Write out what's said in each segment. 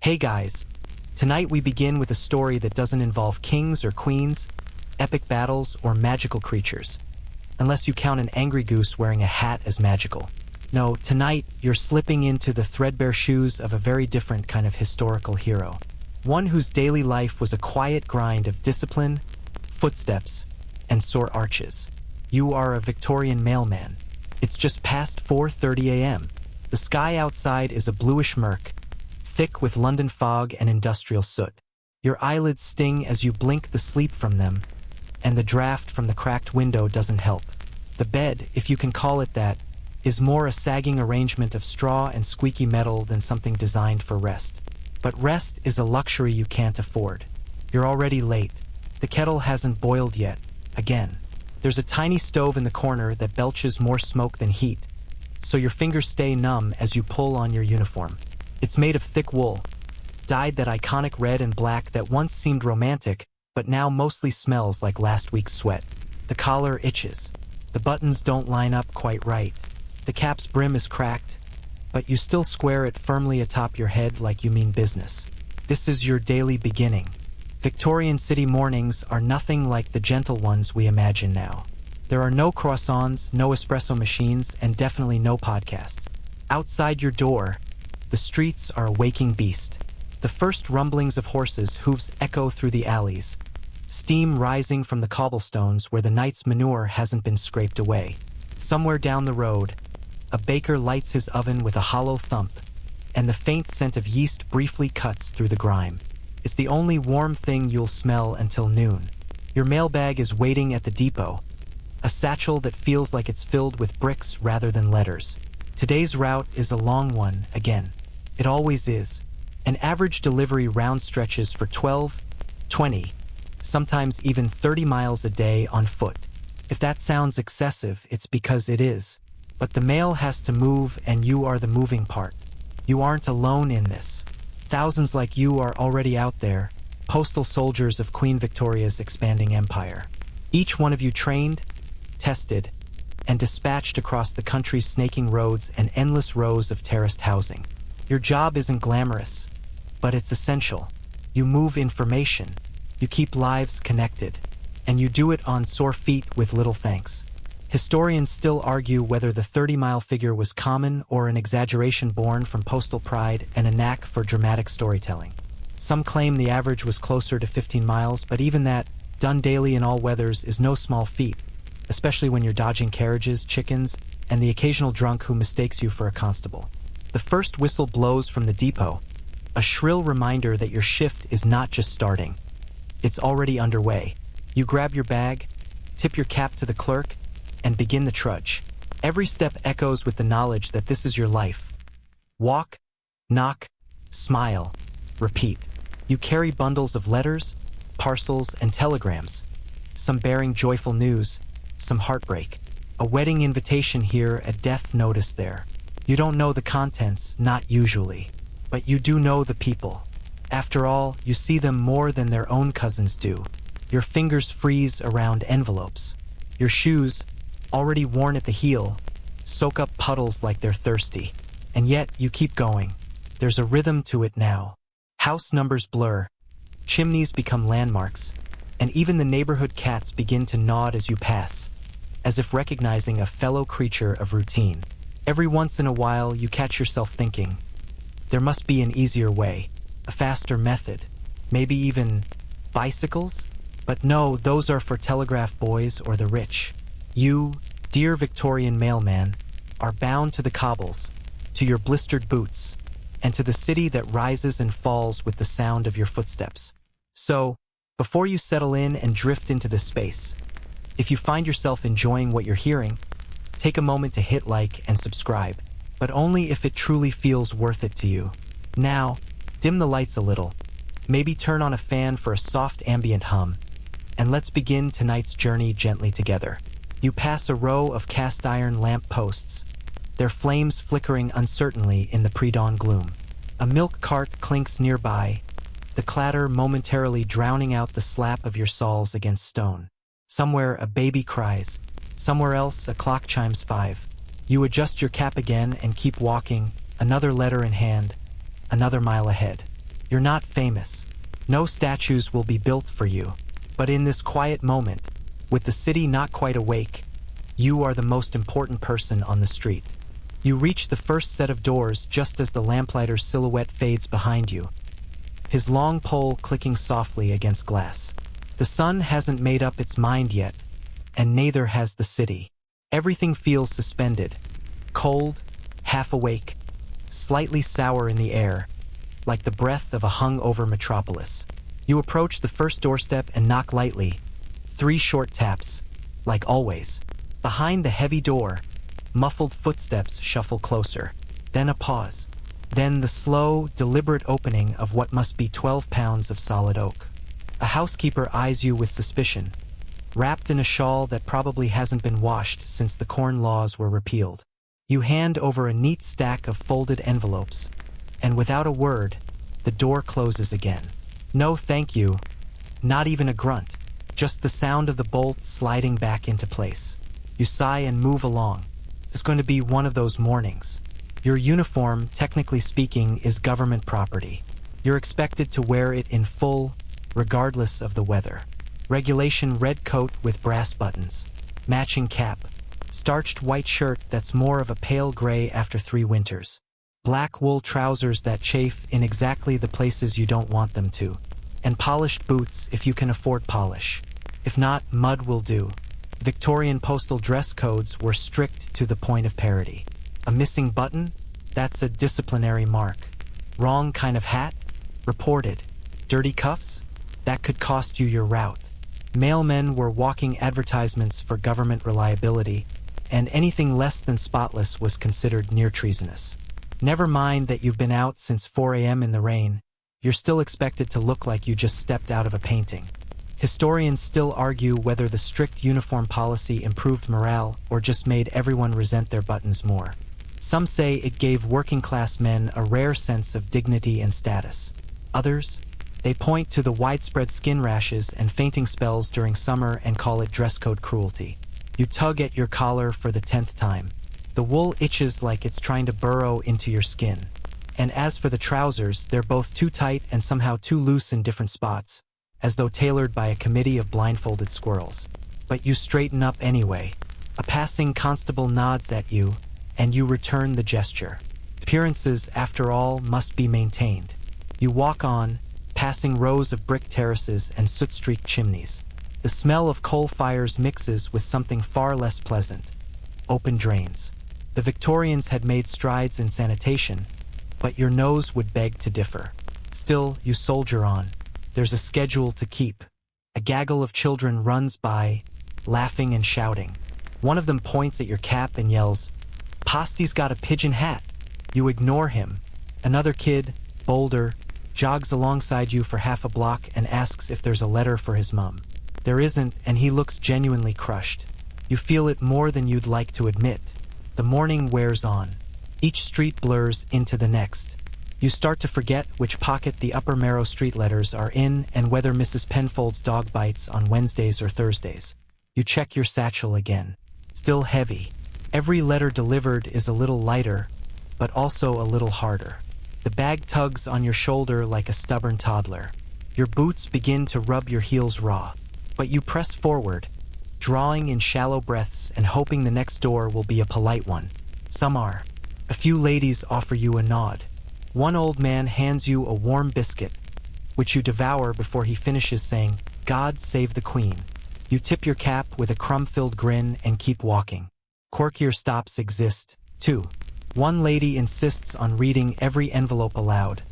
Hey guys, tonight we begin with a story that doesn't involve kings or queens, epic battles, or magical creatures. Unless you count an angry goose wearing a hat as magical. No, tonight you're slipping into the threadbare shoes of a very different kind of historical hero. One whose daily life was a quiet grind of discipline, footsteps, and sore arches. You are a Victorian mailman. It's just past 4:30 a.m. The sky outside is a bluish murk, thick with London fog and industrial soot. Your eyelids sting as you blink the sleep from them, and the draft from the cracked window doesn't help. The bed, if you can call it that, is more a sagging arrangement of straw and squeaky metal than something designed for rest. But rest is a luxury you can't afford. You're already late. The kettle hasn't boiled yet. Again. There's a tiny stove in the corner that belches more smoke than heat, so your fingers stay numb as you pull on your uniform. It's made of thick wool, dyed that iconic red and black that once seemed romantic, but now mostly smells like last week's sweat. The collar itches. The buttons don't line up quite right. The cap's brim is cracked, but you still square it firmly atop your head like you mean business. This is your daily beginning. Victorian city mornings are nothing like the gentle ones we imagine now. There are no croissants, no espresso machines, and definitely no podcasts. Outside your door, the streets are a waking beast. The first rumblings of horses' hooves echo through the alleys, steam rising from the cobblestones where the night's manure hasn't been scraped away. Somewhere down the road, a baker lights his oven with a hollow thump, and the faint scent of yeast briefly cuts through the grime. It's the only warm thing you'll smell until noon. Your mailbag is waiting at the depot, a satchel that feels like it's filled with bricks rather than letters. Today's route is a long one, again. It always is. An average delivery round stretches for 12, 20, sometimes even 30 miles a day on foot. If that sounds excessive, it's because it is. But the mail has to move, and you are the moving part. You aren't alone in this. Thousands like you are already out there, postal soldiers of Queen Victoria's expanding empire. Each one of you trained, tested, and dispatched across the country's snaking roads and endless rows of terraced housing. Your job isn't glamorous, but it's essential. You move information, you keep lives connected, and you do it on sore feet with little thanks. Historians still argue whether the 30-mile figure was common or an exaggeration born from postal pride and a knack for dramatic storytelling. Some claim the average was closer to 15 miles, but even that, done daily in all weathers, is no small feat, especially when you're dodging carriages, chickens, and the occasional drunk who mistakes you for a constable. The first whistle blows from the depot, a shrill reminder that your shift is not just starting. It's already underway. You grab your bag, tip your cap to the clerk, and begin the trudge. Every step echoes with the knowledge that this is your life. Walk, knock, smile, repeat. You carry bundles of letters, parcels, and telegrams, some bearing joyful news, some heartbreak. A wedding invitation here, a death notice there. You don't know the contents, not usually, but you do know the people. After all, you see them more than their own cousins do. Your fingers freeze around envelopes. Your shoes, already worn at the heel, soak up puddles like they're thirsty. And yet, you keep going. There's a rhythm to it now. House numbers blur, chimneys become landmarks, and even the neighborhood cats begin to nod as you pass, as if recognizing a fellow creature of routine. Every once in a while, you catch yourself thinking, there must be an easier way, a faster method, maybe even bicycles? But no, those are for telegraph boys or the rich. You, dear Victorian mailman, are bound to the cobbles, to your blistered boots, and to the city that rises and falls with the sound of your footsteps. So, before you settle in and drift into this space, if you find yourself enjoying what you're hearing, take a moment to hit like and subscribe, but only if it truly feels worth it to you. Now, dim the lights a little, maybe turn on a fan for a soft ambient hum, and let's begin tonight's journey gently together. You pass a row of cast-iron lamp posts, their flames flickering uncertainly in the pre-dawn gloom. A milk cart clinks nearby, the clatter momentarily drowning out the slap of your soles against stone. Somewhere a baby cries, somewhere else a clock chimes 5. You adjust your cap again and keep walking, another letter in hand, another mile ahead. You're not famous. No statues will be built for you. But in this quiet moment, with the city not quite awake, you are the most important person on the street. You reach the first set of doors just as the lamplighter's silhouette fades behind you, his long pole clicking softly against glass. The sun hasn't made up its mind yet, and neither has the city. Everything feels suspended, cold, half awake, slightly sour in the air, like the breath of a hung-over metropolis. You approach the first doorstep and knock lightly, 3 short taps, like always. Behind the heavy door, muffled footsteps shuffle closer. Then a pause. Then the slow, deliberate opening of what must be 12 pounds of solid oak. A housekeeper eyes you with suspicion, wrapped in a shawl that probably hasn't been washed since the corn laws were repealed. You hand over a neat stack of folded envelopes, and without a word, the door closes again. No thank you, not even a grunt, just the sound of the bolt sliding back into place. You sigh and move along. It's going to be one of those mornings. Your uniform, technically speaking, is government property. You're expected to wear it in full, regardless of the weather. Regulation red coat with brass buttons, matching cap, starched white shirt that's more of a pale gray after 3 winters, black wool trousers that chafe in exactly the places you don't want them to, and polished boots if you can afford polish. If not, mud will do. Victorian postal dress codes were strict to the point of parody. A missing button? That's a disciplinary mark. Wrong kind of hat? Reported. Dirty cuffs? That could cost you your route. Mailmen were walking advertisements for government reliability, and anything less than spotless was considered near treasonous. Never mind that you've been out since 4 a.m. in the rain, you're still expected to look like you just stepped out of a painting. Historians still argue whether the strict uniform policy improved morale or just made everyone resent their buttons more. Some say it gave working-class men a rare sense of dignity and status. Others, they point to the widespread skin rashes and fainting spells during summer and call it dress code cruelty. You tug at your collar for the 10th time. The wool itches like it's trying to burrow into your skin. And as for the trousers, they're both too tight and somehow too loose in different spots, as though tailored by a committee of blindfolded squirrels. But you straighten up anyway. A passing constable nods at you, and you return the gesture. Appearances, after all, must be maintained. You walk on, passing rows of brick terraces and soot-streaked chimneys. The smell of coal fires mixes with something far less pleasant: open drains. The Victorians had made strides in sanitation, but your nose would beg to differ. Still, you soldier on. There's a schedule to keep. A gaggle of children runs by, laughing and shouting. One of them points at your cap and yells, "Posty's got a pigeon hat." You ignore him. Another kid, bolder, jogs alongside you for half a block and asks if there's a letter for his mum. There isn't, and he looks genuinely crushed. You feel it more than you'd like to admit. The morning wears on. Each street blurs into the next. You start to forget which pocket the Upper Marrow Street letters are in and whether Mrs. Penfold's dog bites on Wednesdays or Thursdays. You check your satchel again. Still heavy. Every letter delivered is a little lighter, but also a little harder. The bag tugs on your shoulder like a stubborn toddler. Your boots begin to rub your heels raw, but you press forward, drawing in shallow breaths and hoping the next door will be a polite one. Some are. A few ladies offer you a nod. One old man hands you a warm biscuit, which you devour before he finishes saying, "God save the Queen." You tip your cap with a crumb-filled grin and keep walking. Quirkier stops exist, too. One lady insists on reading every envelope aloud,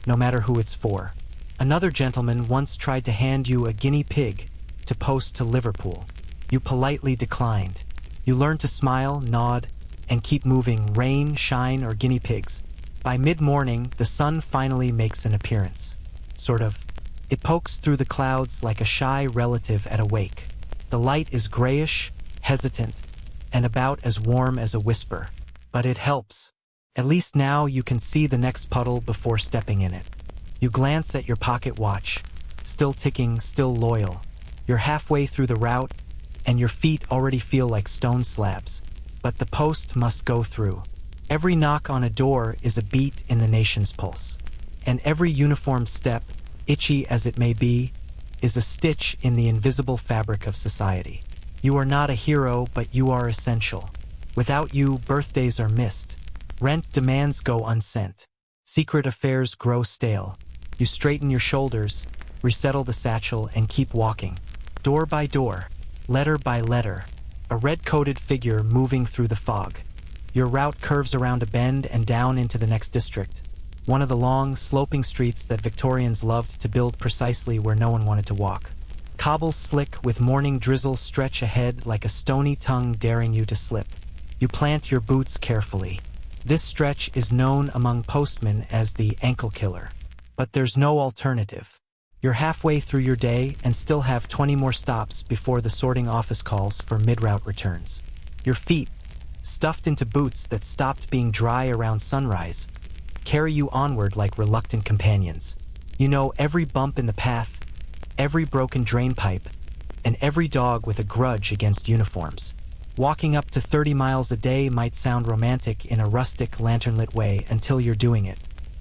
no matter who it's for. Another gentleman once tried to hand you a guinea pig to post to Liverpool. You politely declined. You learn to smile, nod, and keep moving, rain, shine, or guinea pigs. By mid-morning, the sun finally makes an appearance. Sort of. It pokes through the clouds like a shy relative at a wake. The light is grayish, hesitant, and about as warm as a whisper. But it helps. At least now you can see the next puddle before stepping in it. You glance at your pocket watch. Still ticking, still loyal. You're halfway through the route, and your feet already feel like stone slabs. But the post must go through. Every knock on a door is a beat in the nation's pulse. And every uniformed step, itchy as it may be, is a stitch in the invisible fabric of society. You are not a hero, but you are essential. Without you, birthdays are missed. Rent demands go unsent. Secret affairs grow stale. You straighten your shoulders, resettle the satchel, and keep walking. Door by door, letter by letter, a red-coated figure moving through the fog. Your route curves around a bend and down into the next district, one of the long, sloping streets that Victorians loved to build precisely where no one wanted to walk. Cobbles slick with morning drizzle stretch ahead like a stony tongue daring you to slip. You plant your boots carefully. This stretch is known among postmen as the ankle killer. But there's no alternative. You're halfway through your day and still have 20 more stops before the sorting office calls for mid-route returns. Your feet, stuffed into boots that stopped being dry around sunrise, carry you onward like reluctant companions. You know every bump in the path, every broken drain pipe, and every dog with a grudge against uniforms. Walking up to 30 miles a day might sound romantic in a rustic, lantern-lit way until you're doing it.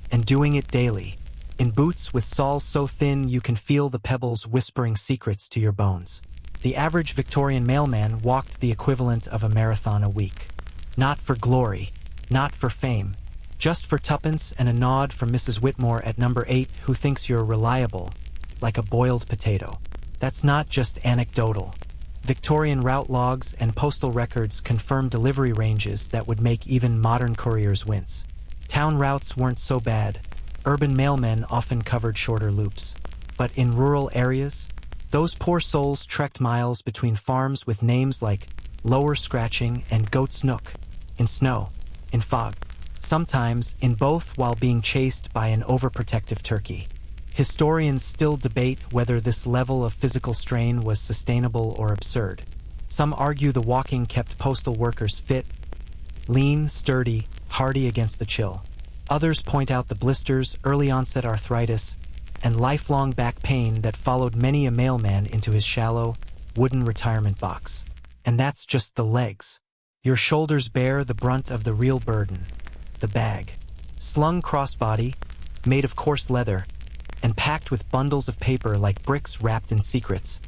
And doing it daily. In boots with soles so thin you can feel the pebbles whispering secrets to your bones. The average Victorian mailman walked the equivalent of a marathon a week. Not for glory, not for fame, just for tuppence and a nod from Mrs. Whitmore at number 8 who thinks you're reliable, like a boiled potato. That's not just anecdotal. Victorian route logs and postal records confirm delivery ranges that would make even modern couriers wince. Town routes weren't so bad. Urban mailmen often covered shorter loops. But in rural areas, those poor souls trekked miles between farms with names like Lower Scratching and Goat's Nook, in snow, in fog, sometimes in both while being chased by an overprotective turkey. Historians still debate whether this level of physical strain was sustainable or absurd. Some argue the walking kept postal workers fit, lean, sturdy, hardy against the chill. Others point out the blisters, early-onset arthritis, and lifelong back pain that followed many a mailman into his shallow, wooden retirement box. And that's just the legs. Your shoulders bear the brunt of the real burden, the bag. Slung crossbody, made of coarse leather, and packed with bundles of paper like bricks wrapped in secrets,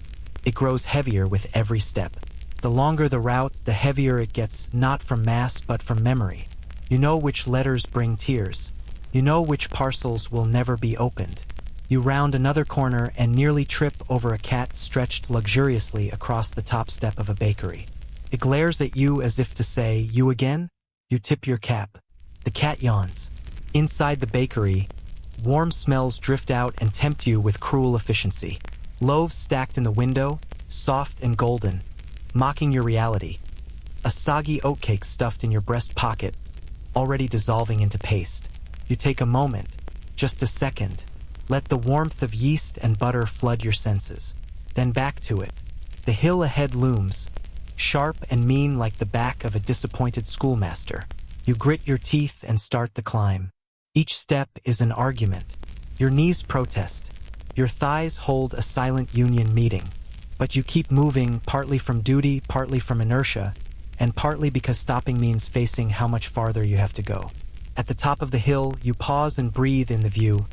it grows heavier with every step. The longer the route, the heavier it gets, not from mass but from memory. You know which letters bring tears. You know which parcels will never be opened. You round another corner and nearly trip over a cat stretched luxuriously across the top step of a bakery. It glares at you as if to say, "You again?" You tip your cap. The cat yawns. Inside the bakery, warm smells drift out and tempt you with cruel efficiency. Loaves stacked in the window, soft and golden, mocking your reality. A soggy oatcake stuffed in your breast pocket, already dissolving into paste. You take a moment, just a second. Let the warmth of yeast and butter flood your senses. Then back to it. The hill ahead looms, sharp and mean like the back of a disappointed schoolmaster. You grit your teeth and start the climb. Each step is an argument. Your knees protest. Your thighs hold a silent union meeting. But you keep moving, partly from duty, partly from inertia, and partly because stopping means facing how much farther you have to go. At the top of the hill, you pause and breathe in the view.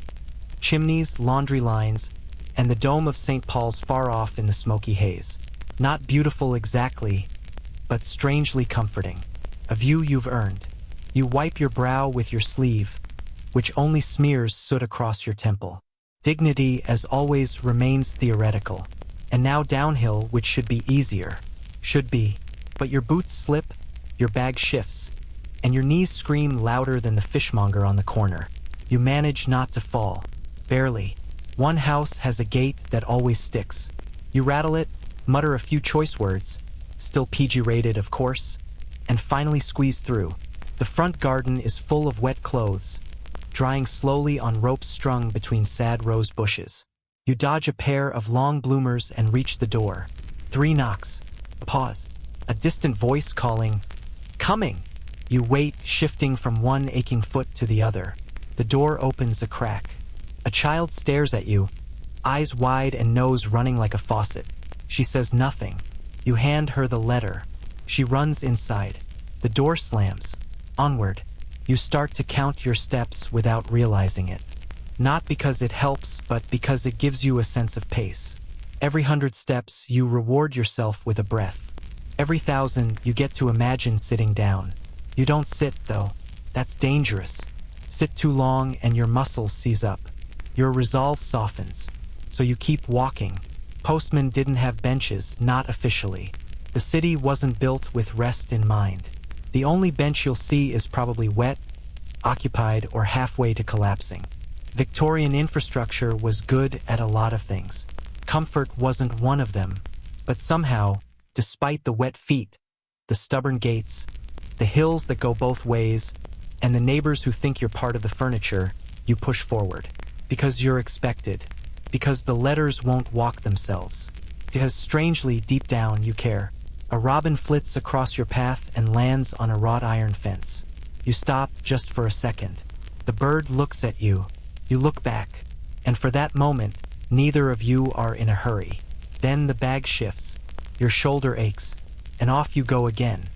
Chimneys, laundry lines, and the dome of St. Paul's far off in the smoky haze. Not beautiful exactly, but strangely comforting. A view you've earned. You wipe your brow with your sleeve, which only smears soot across your temple. Dignity, as always, remains theoretical. And now downhill, which should be easier. Should be. But your boots slip, your bag shifts, and your knees scream louder than the fishmonger on the corner. You manage not to fall. Barely. One house has a gate that always sticks. You rattle it, mutter a few choice words, still PG-rated of course, and finally squeeze through. The front garden is full of wet clothes, drying slowly on ropes strung between sad rose bushes. You dodge a pair of long bloomers and reach the door. 3 knocks. A pause. A distant voice calling, "Coming!" You wait, shifting from one aching foot to the other. The door opens a crack. A child stares at you, eyes wide and nose running like a faucet. She says nothing. You hand her the letter. She runs inside. The door slams. Onward. You start to count your steps without realizing it. Not because it helps, but because it gives you a sense of pace. Every 100 steps, you reward yourself with a breath. Every 1,000, you get to imagine sitting down. You don't sit, though. That's dangerous. Sit too long and your muscles seize up. Your resolve softens. So you keep walking. Postmen didn't have benches, not officially. The city wasn't built with rest in mind. The only bench you'll see is probably wet, occupied, or halfway to collapsing. Victorian infrastructure was good at a lot of things. Comfort wasn't one of them. But somehow, despite the wet feet, the stubborn gates, the hills that go both ways, and the neighbors who think you're part of the furniture, you push forward. Because you're expected. Because the letters won't walk themselves. Because strangely, deep down, you care. A robin flits across your path and lands on a wrought iron fence. You stop just for a second. The bird looks at you. You look back. And for that moment, neither of you are in a hurry. Then the bag shifts. Your shoulder aches. And off you go again.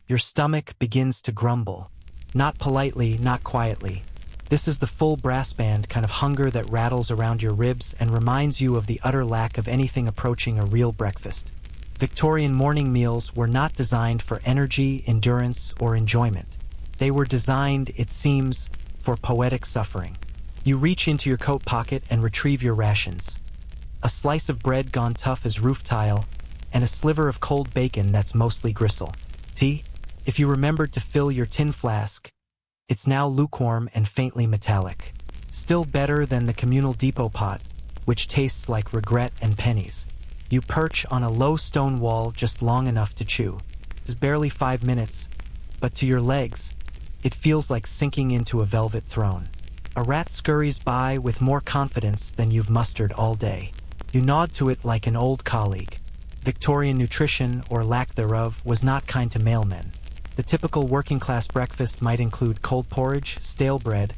Your stomach begins to grumble. Not politely, not quietly. This is the full brass band kind of hunger that rattles around your ribs and reminds you of the utter lack of anything approaching a real breakfast. Victorian morning meals were not designed for energy, endurance, or enjoyment. They were designed, it seems, for poetic suffering. You reach into your coat pocket and retrieve your rations. A slice of bread gone tough as roof tile, and a sliver of cold bacon that's mostly gristle. Tea? If you remembered to fill your tin flask, it's now lukewarm and faintly metallic. Still better than the communal depot pot, which tastes like regret and pennies. You perch on a low stone wall just long enough to chew. It's barely 5 minutes, but to your legs, it feels like sinking into a velvet throne. A rat scurries by with more confidence than you've mustered all day. You nod to it like an old colleague. Victorian nutrition, or lack thereof, was not kind to mailmen. The typical working-class breakfast might include cold porridge, stale bread,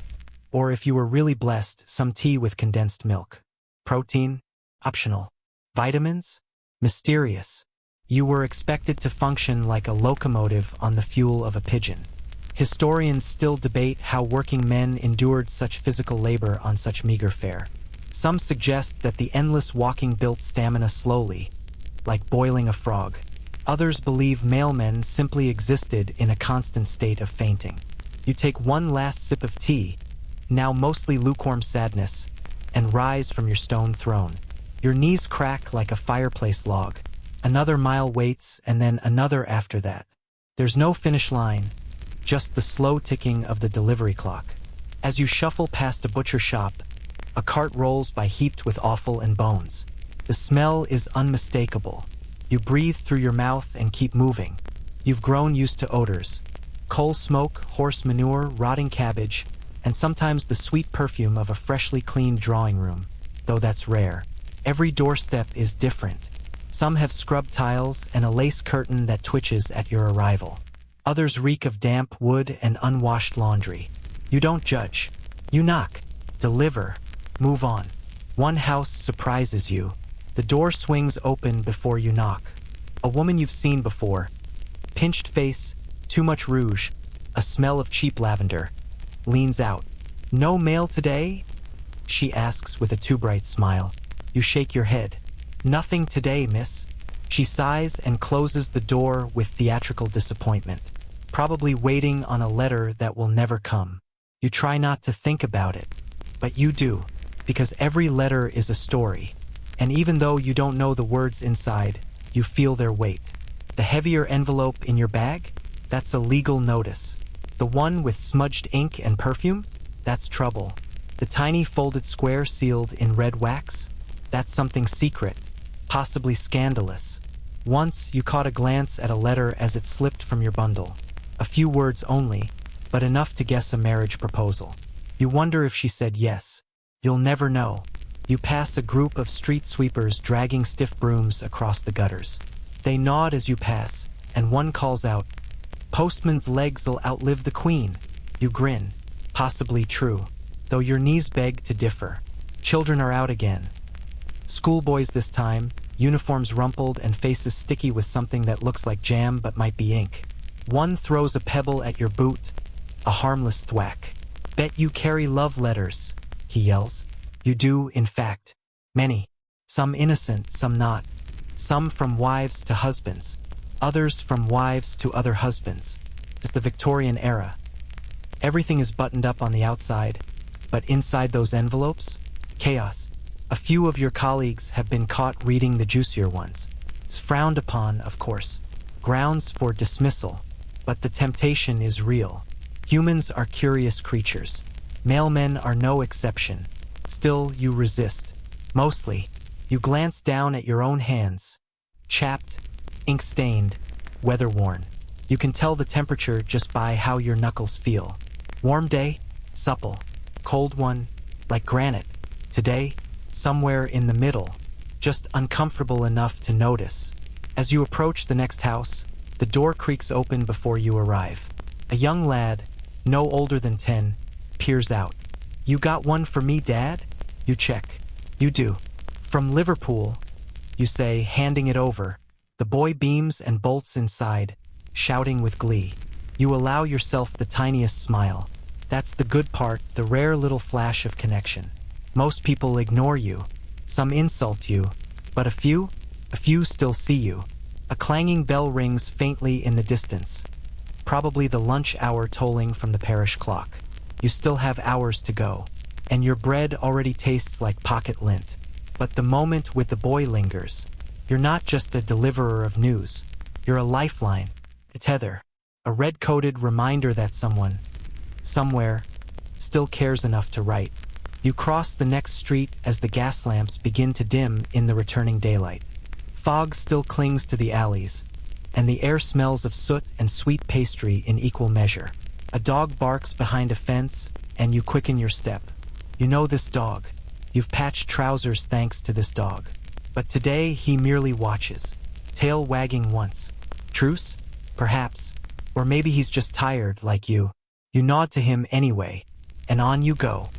or if you were really blessed, some tea with condensed milk. Protein? Optional. Vitamins? Mysterious. You were expected to function like a locomotive on the fuel of a pigeon. Historians still debate how working men endured such physical labor on such meager fare. Some suggest that the endless walking built stamina slowly, like boiling a frog. Others believe mailmen simply existed in a constant state of fainting. You take one last sip of tea, now mostly lukewarm sadness, and rise from your stone throne. Your knees crack like a fireplace log. Another mile waits, and then another after that. There's no finish line, just the slow ticking of the delivery clock. As you shuffle past a butcher shop, a cart rolls by heaped with offal and bones. The smell is unmistakable. You breathe through your mouth and keep moving. You've grown used to odors. Coal smoke, horse manure, rotting cabbage, and sometimes the sweet perfume of a freshly cleaned drawing room, though that's rare. Every doorstep is different. Some have scrubbed tiles and a lace curtain that twitches at your arrival. Others reek of damp wood and unwashed laundry. You don't judge. You knock. Deliver. Move on. One house surprises you. The door swings open before you knock. A woman you've seen before. Pinched face, too much rouge, a smell of cheap lavender. Leans out. "No mail today?" she asks with a too bright smile. You shake your head. "Nothing today, miss." She sighs and closes the door with theatrical disappointment. Probably waiting on a letter that will never come. You try not to think about it, but you do, because every letter is a story. And even though you don't know the words inside, you feel their weight. The heavier envelope in your bag? That's a legal notice. The one with smudged ink and perfume? That's trouble. The tiny folded square sealed in red wax? That's something secret, possibly scandalous. Once you caught a glance at a letter as it slipped from your bundle. A few words only, but enough to guess a marriage proposal. You wonder if she said yes. You'll never know. You pass a group of street sweepers dragging stiff brooms across the gutters. They nod as you pass, and one calls out, "Postman's legs'll outlive the Queen." You grin. Possibly true, though your knees beg to differ. Children are out again. Schoolboys this time, uniforms rumpled and faces sticky with something that looks like jam but might be ink. One throws a pebble at your boot, a harmless thwack. "Bet you carry love letters," he yells. You do, in fact. Many. Some innocent, some not. Some from wives to husbands. Others from wives to other husbands. It's the Victorian era. Everything is buttoned up on the outside, but inside those envelopes? Chaos. A few of your colleagues have been caught reading the juicier ones. It's frowned upon, of course. Grounds for dismissal. But the temptation is real. Humans are curious creatures. Mailmen are no exception. Still, you resist. Mostly, you glance down at your own hands. Chapped, ink-stained, weather-worn. You can tell the temperature just by how your knuckles feel. Warm day, supple. Cold one, like granite. Today, somewhere in the middle, just uncomfortable enough to notice. As you approach the next house, the door creaks open before you arrive. A young lad, no older than 10, peers out. You got one for me, Dad? You check. You do. From Liverpool, you say, handing it over. The boy beams and bolts inside, shouting with glee. You allow yourself the tiniest smile. That's the good part, the rare little flash of connection. Most people ignore you. Some insult you. But a few still see you. A clanging bell rings faintly in the distance. Probably the lunch hour tolling from the parish clock. You still have hours to go. And your bread already tastes like pocket lint. But the moment with the boy lingers. You're not just a deliverer of news. You're a lifeline, a tether, a red-coated reminder that someone, somewhere, still cares enough to write. You cross the next street as the gas lamps begin to dim in the returning daylight. Fog still clings to the alleys, and the air smells of soot and sweet pastry in equal measure. A dog barks behind a fence, and you quicken your step. You know this dog. You've patched trousers thanks to this dog. But today he merely watches, tail wagging once. Truce? Perhaps. Or maybe he's just tired, like you. You nod to him anyway, and on you go.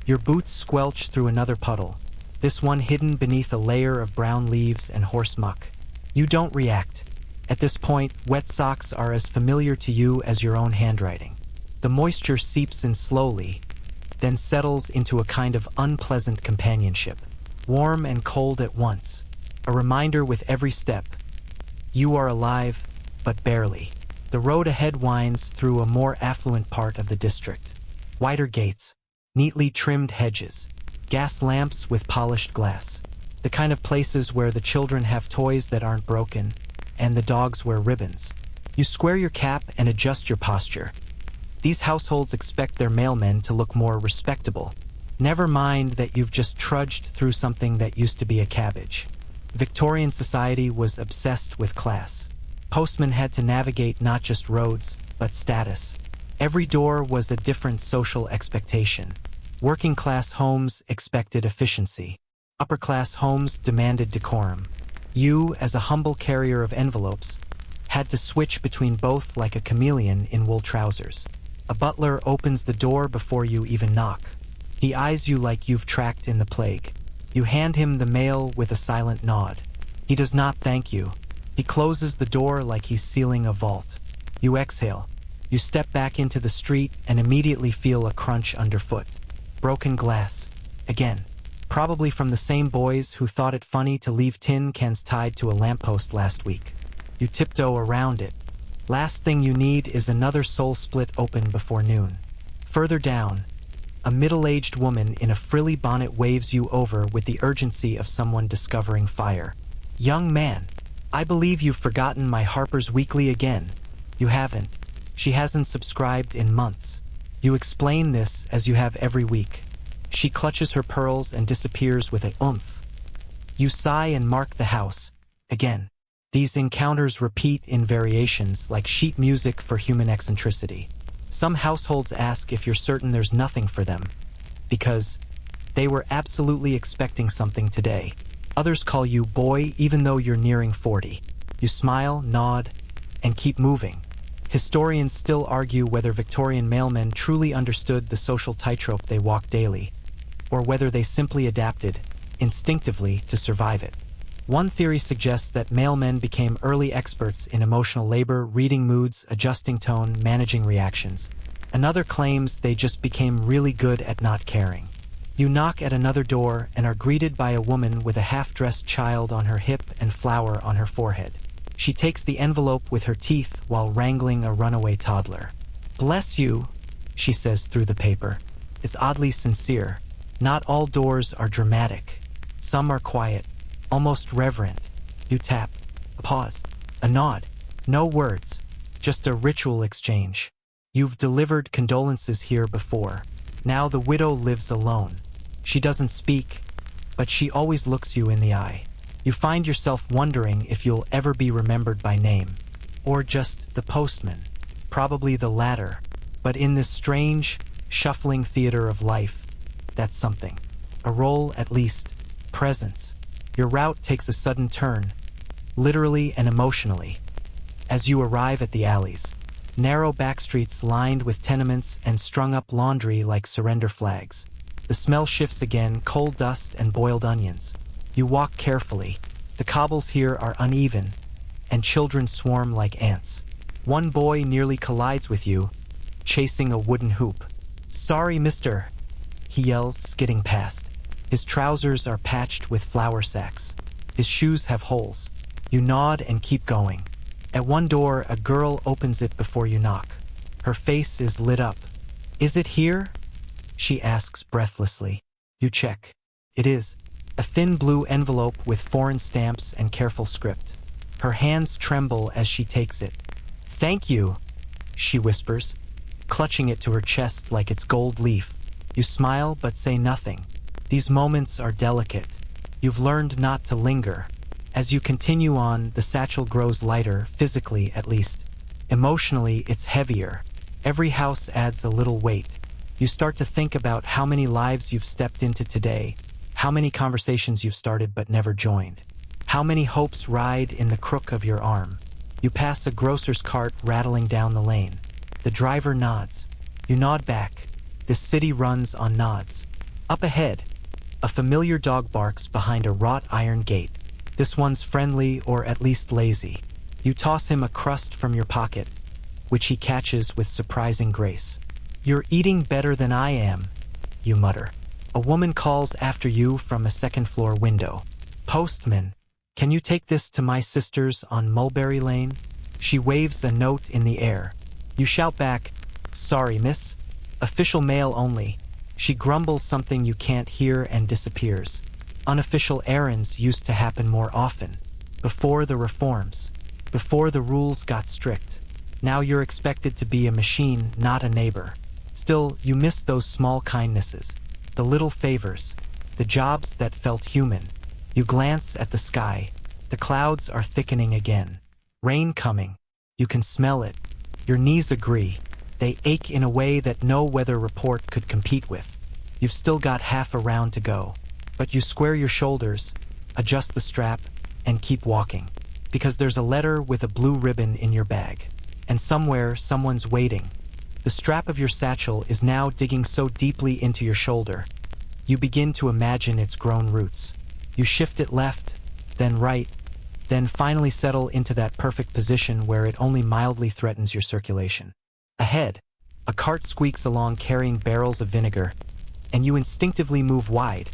Your boots squelch through another puddle, this one hidden beneath a layer of brown leaves and horse muck. You don't react. At this point, wet socks are as familiar to you as your own handwriting. The moisture seeps in slowly, then settles into a kind of unpleasant companionship. Warm and cold at once, a reminder with every step. You are alive, but barely. The road ahead winds through a more affluent part of the district. Wider gates, neatly trimmed hedges, gas lamps with polished glass. The kind of places where the children have toys that aren't broken, and the dogs wear ribbons. You square your cap and adjust your posture. These households expect their mailmen to look more respectable. Never mind that you've just trudged through something that used to be a cabbage. Victorian society was obsessed with class. Postmen had to navigate not just roads, but status. Every door was a different social expectation. Working-class homes expected efficiency. Upper-class homes demanded decorum. You, as a humble carrier of envelopes, had to switch between both like a chameleon in wool trousers. A butler opens the door before you even knock. He eyes you like you've tracked in the plague. You hand him the mail with a silent nod. He does not thank you. He closes the door like he's sealing a vault. You exhale. You step back into the street and immediately feel a crunch underfoot. Broken glass. Again. Probably from the same boys who thought it funny to leave tin cans tied to a lamppost last week. You tiptoe around it. Last thing you need is another soul split open before noon. Further down, a middle-aged woman in a frilly bonnet waves you over with the urgency of someone discovering fire. Young man, I believe you've forgotten my Harper's Weekly again. You haven't. She hasn't subscribed in months. You explain this as you have every week. She clutches her pearls and disappears with a oomph. You sigh and mark the house. Again. These encounters repeat in variations like sheet music for human eccentricity. Some households ask if you're certain there's nothing for them, because they were absolutely expecting something today. Others call you boy even though you're nearing 40. You smile, nod, and keep moving. Historians still argue whether Victorian mailmen truly understood the social tightrope they walk daily, or whether they simply adapted, instinctively, to survive it. One theory suggests that mailmen became early experts in emotional labor, reading moods, adjusting tone, managing reactions. Another claims they just became really good at not caring. You knock at another door and are greeted by a woman with a half-dressed child on her hip and flour on her forehead. She takes the envelope with her teeth while wrangling a runaway toddler. "Bless you," she says through the paper. It's oddly sincere. Not all doors are dramatic. Some are quiet, almost reverent. You tap. A pause. A nod. No words. Just a ritual exchange. You've delivered condolences here before. Now the widow lives alone. She doesn't speak, but she always looks you in the eye. You find yourself wondering if you'll ever be remembered by name. Or just the postman. Probably the latter. But in this strange, shuffling theater of life, that's something. A role, at least. Presence. Your route takes a sudden turn, literally and emotionally, as you arrive at the alleys. Narrow backstreets lined with tenements and strung up laundry like surrender flags. The smell shifts again, coal dust and boiled onions. You walk carefully. The cobbles here are uneven, and children swarm like ants. One boy nearly collides with you, chasing a wooden hoop. "Sorry, mister," he yells, skidding past. His trousers are patched with flour sacks. His shoes have holes. You nod and keep going. At one door, a girl opens it before you knock. Her face is lit up. "Is it here?" she asks breathlessly. You check. It is. A thin blue envelope with foreign stamps and careful script. Her hands tremble as she takes it. "Thank you," she whispers, clutching it to her chest like it's gold leaf. You smile but say nothing. These moments are delicate. You've learned not to linger. As you continue on, the satchel grows lighter, physically at least. Emotionally, it's heavier. Every house adds a little weight. You start to think about how many lives you've stepped into today, how many conversations you've started but never joined, how many hopes ride in the crook of your arm. You pass a grocer's cart rattling down the lane. The driver nods. You nod back. This city runs on nods. Up ahead, a familiar dog barks behind a wrought iron gate. This one's friendly or at least lazy. You toss him a crust from your pocket, which he catches with surprising grace. "You're eating better than I am," you mutter. A woman calls after you from a second-floor window. "Postman, can you take this to my sister's on Mulberry Lane?" She waves a note in the air. You shout back, "Sorry, miss. Official mail only." She grumbles something you can't hear and disappears. Unofficial errands used to happen more often. Before the reforms. Before the rules got strict. Now you're expected to be a machine, not a neighbor. Still, you miss those small kindnesses. The little favors. The jobs that felt human. You glance at the sky. The clouds are thickening again. Rain coming. You can smell it. Your knees agree. They ache in a way that no weather report could compete with. You've still got half a round to go. But you square your shoulders, adjust the strap, and keep walking. Because there's a letter with a blue ribbon in your bag. And somewhere, someone's waiting. The strap of your satchel is now digging so deeply into your shoulder. You begin to imagine its grown roots. You shift it left, then right, then finally settle into that perfect position where it only mildly threatens your circulation. Ahead, a cart squeaks along carrying barrels of vinegar, and you instinctively move wide.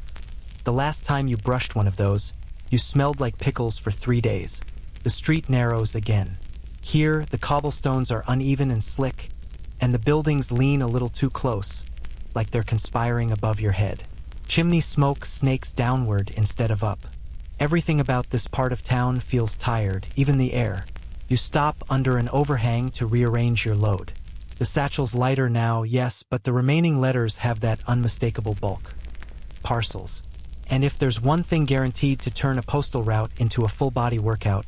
The last time you brushed one of those, you smelled like pickles for 3 days. The street narrows again. Here, the cobblestones are uneven and slick, and the buildings lean a little too close, like they're conspiring above your head. Chimney smoke snakes downward instead of up. Everything about this part of town feels tired, even the air. You stop under an overhang to rearrange your load. The satchel's lighter now, yes, but the remaining letters have that unmistakable bulk. Parcels. And if there's one thing guaranteed to turn a postal route into a full-body workout,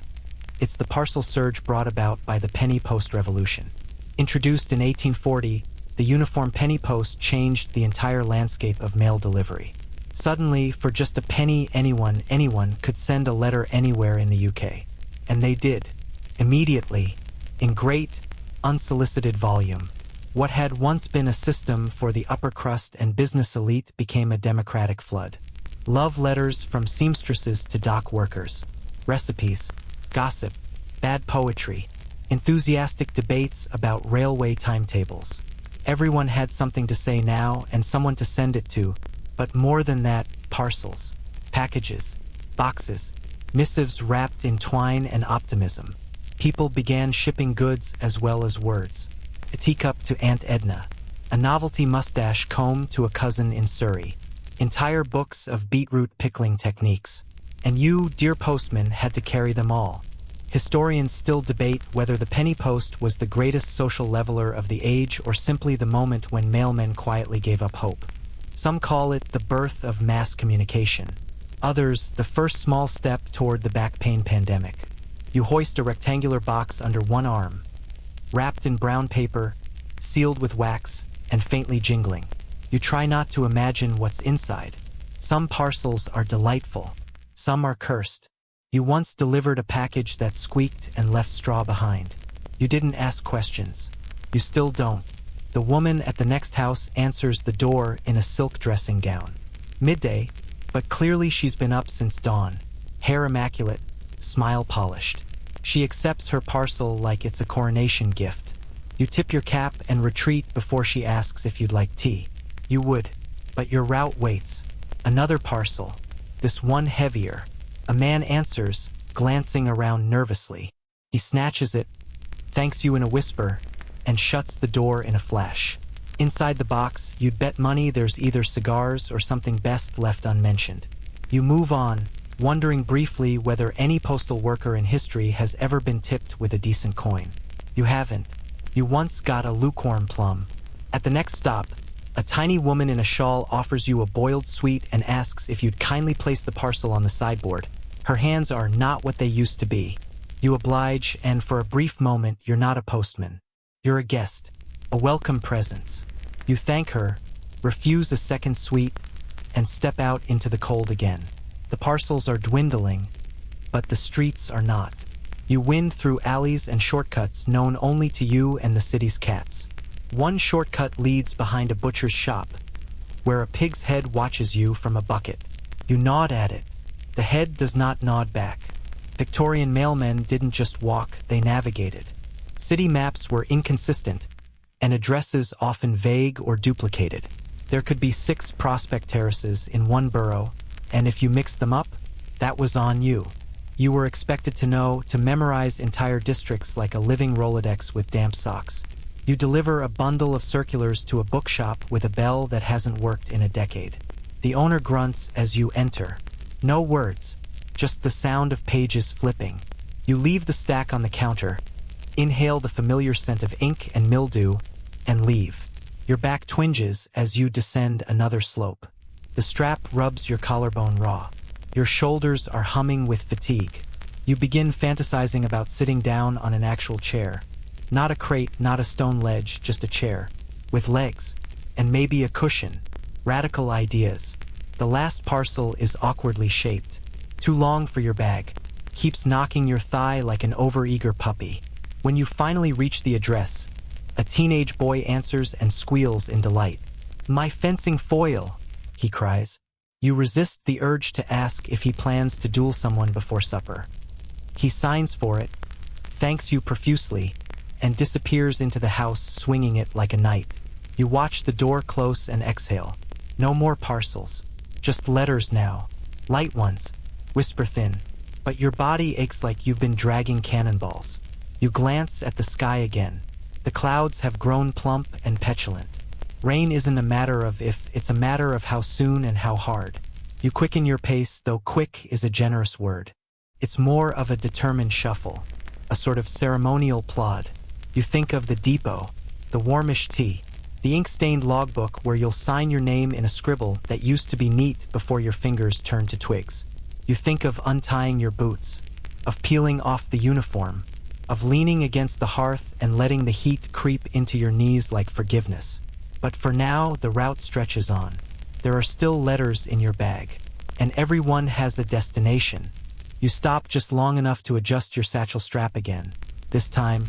it's the parcel surge brought about by the penny post revolution. Introduced in 1840, the uniform penny post changed the entire landscape of mail delivery. Suddenly, for just a penny, anyone could send a letter anywhere in the UK. And they did. Immediately, in great, unsolicited volume. What had once been a system for the upper crust and business elite became a democratic flood. Love letters from seamstresses to dock workers. Recipes, gossip, bad poetry, enthusiastic debates about railway timetables. Everyone had something to say now and someone to send it to, But more than that, parcels, packages, boxes, missives wrapped in twine and optimism. People began shipping goods as well as words. A teacup to Aunt Edna, a novelty mustache comb to a cousin in Surrey, entire books of beetroot pickling techniques. And you, dear postman, had to carry them all. Historians still debate whether the penny post was the greatest social leveler of the age or simply the moment when mailmen quietly gave up hope. Some call it the birth of mass communication. Others, the first small step toward the back pain pandemic. You hoist a rectangular box under one arm, wrapped in brown paper, sealed with wax, and faintly jingling. You try not to imagine what's inside. Some parcels are delightful. Some are cursed. You once delivered a package that squeaked and left straw behind. You didn't ask questions. You still don't. The woman at the next house answers the door in a silk dressing gown. Midday, but clearly she's been up since dawn. Hair immaculate, smile polished. She accepts her parcel like it's a coronation gift. You tip your cap and retreat before she asks if you'd like tea. You would, but your route waits. Another parcel, this one heavier. A man answers, glancing around nervously. He snatches it, thanks you in a whisper, and shuts the door in a flash. Inside the box, you'd bet money there's either cigars or something best left unmentioned. You move on, wondering briefly whether any postal worker in history has ever been tipped with a decent coin. You haven't. You once got a lukewarm plum. At the next stop, a tiny woman in a shawl offers you a boiled sweet and asks if you'd kindly place the parcel on the sideboard. Her hands are not what they used to be. You oblige, and for a brief moment, you're not a postman. You're a guest, a welcome presence. You thank her, refuse a second sweet, and step out into the cold again. The parcels are dwindling, but the streets are not. You wind through alleys and shortcuts known only to you and the city's cats. One shortcut leads behind a butcher's shop, where a pig's head watches you from a bucket. You nod at it. The head does not nod back. Victorian mailmen didn't just walk, they navigated. City maps were inconsistent, and addresses often vague or duplicated. There could be 6 Prospect Terraces in one borough, and if you mixed them up, that was on you. You were expected to memorize entire districts like a living Rolodex with damp socks. You deliver a bundle of circulars to a bookshop with a bell that hasn't worked in a decade. The owner grunts as you enter. No words, just the sound of pages flipping. You leave the stack on the counter, inhale the familiar scent of ink and mildew, and leave. Your back twinges as you descend another slope. The strap rubs your collarbone raw. Your shoulders are humming with fatigue. You begin fantasizing about sitting down on an actual chair. Not a crate, not a stone ledge, just a chair. With legs. And maybe a cushion. Radical ideas. The last parcel is awkwardly shaped. Too long for your bag. Keeps knocking your thigh like an overeager puppy. When you finally reach the address, a teenage boy answers and squeals in delight. "My fencing foil," he cries. You resist the urge to ask if he plans to duel someone before supper. He signs for it, thanks you profusely, and disappears into the house swinging it like a knight. You watch the door close and exhale. No more parcels. Just letters now. Light ones. Whisper thin. But your body aches like you've been dragging cannonballs. You glance at the sky again. The clouds have grown plump and petulant. Rain isn't a matter of if, it's a matter of how soon and how hard. You quicken your pace, though quick is a generous word. It's more of a determined shuffle, a sort of ceremonial plod. You think of the depot, the warmish tea, the ink-stained logbook where you'll sign your name in a scribble that used to be neat before your fingers turned to twigs. You think of untying your boots, of peeling off the uniform, of leaning against the hearth and letting the heat creep into your knees like forgiveness. But for now, the route stretches on. There are still letters in your bag, and everyone has a destination. You stop just long enough to adjust your satchel strap again, this time,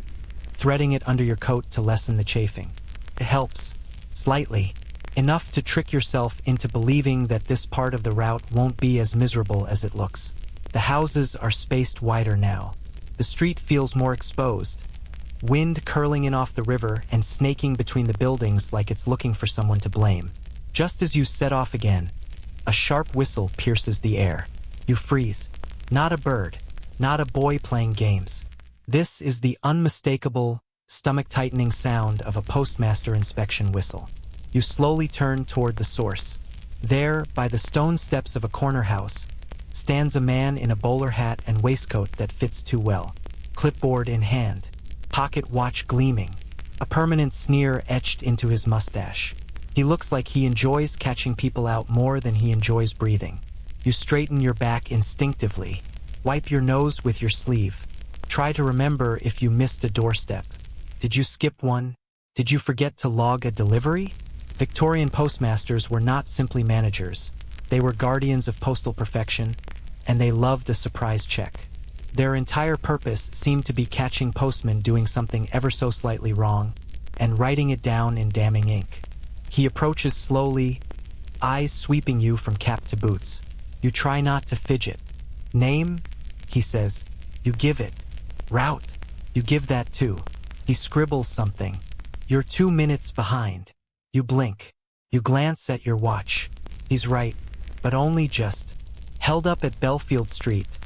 threading it under your coat to lessen the chafing. It helps, slightly, enough to trick yourself into believing that this part of the route won't be as miserable as it looks. The houses are spaced wider now. The street feels more exposed. Wind curling in off the river and snaking between the buildings like it's looking for someone to blame. Just as you set off again, a sharp whistle pierces the air. You freeze. Not a bird, not a boy playing games. This is the unmistakable, stomach-tightening sound of a postmaster inspection whistle. You slowly turn toward the source. There, by the stone steps of a corner house, stands a man in a bowler hat and waistcoat that fits too well. Clipboard in hand, pocket watch gleaming, a permanent sneer etched into his mustache. He looks like he enjoys catching people out more than he enjoys breathing. You straighten your back instinctively, wipe your nose with your sleeve. Try to remember if you missed a doorstep. Did you skip one? Did you forget to log a delivery? Victorian postmasters were not simply managers. They were guardians of postal perfection, and they loved a surprise check. Their entire purpose seemed to be catching postmen doing something ever so slightly wrong, and writing it down in damning ink. He approaches slowly, eyes sweeping you from cap to boots. You try not to fidget. Name? He says. You give it. Route? You give that too. He scribbles something. You're 2 minutes behind. You blink. You glance at your watch. He's right, but only just. Held up at Belfield Street,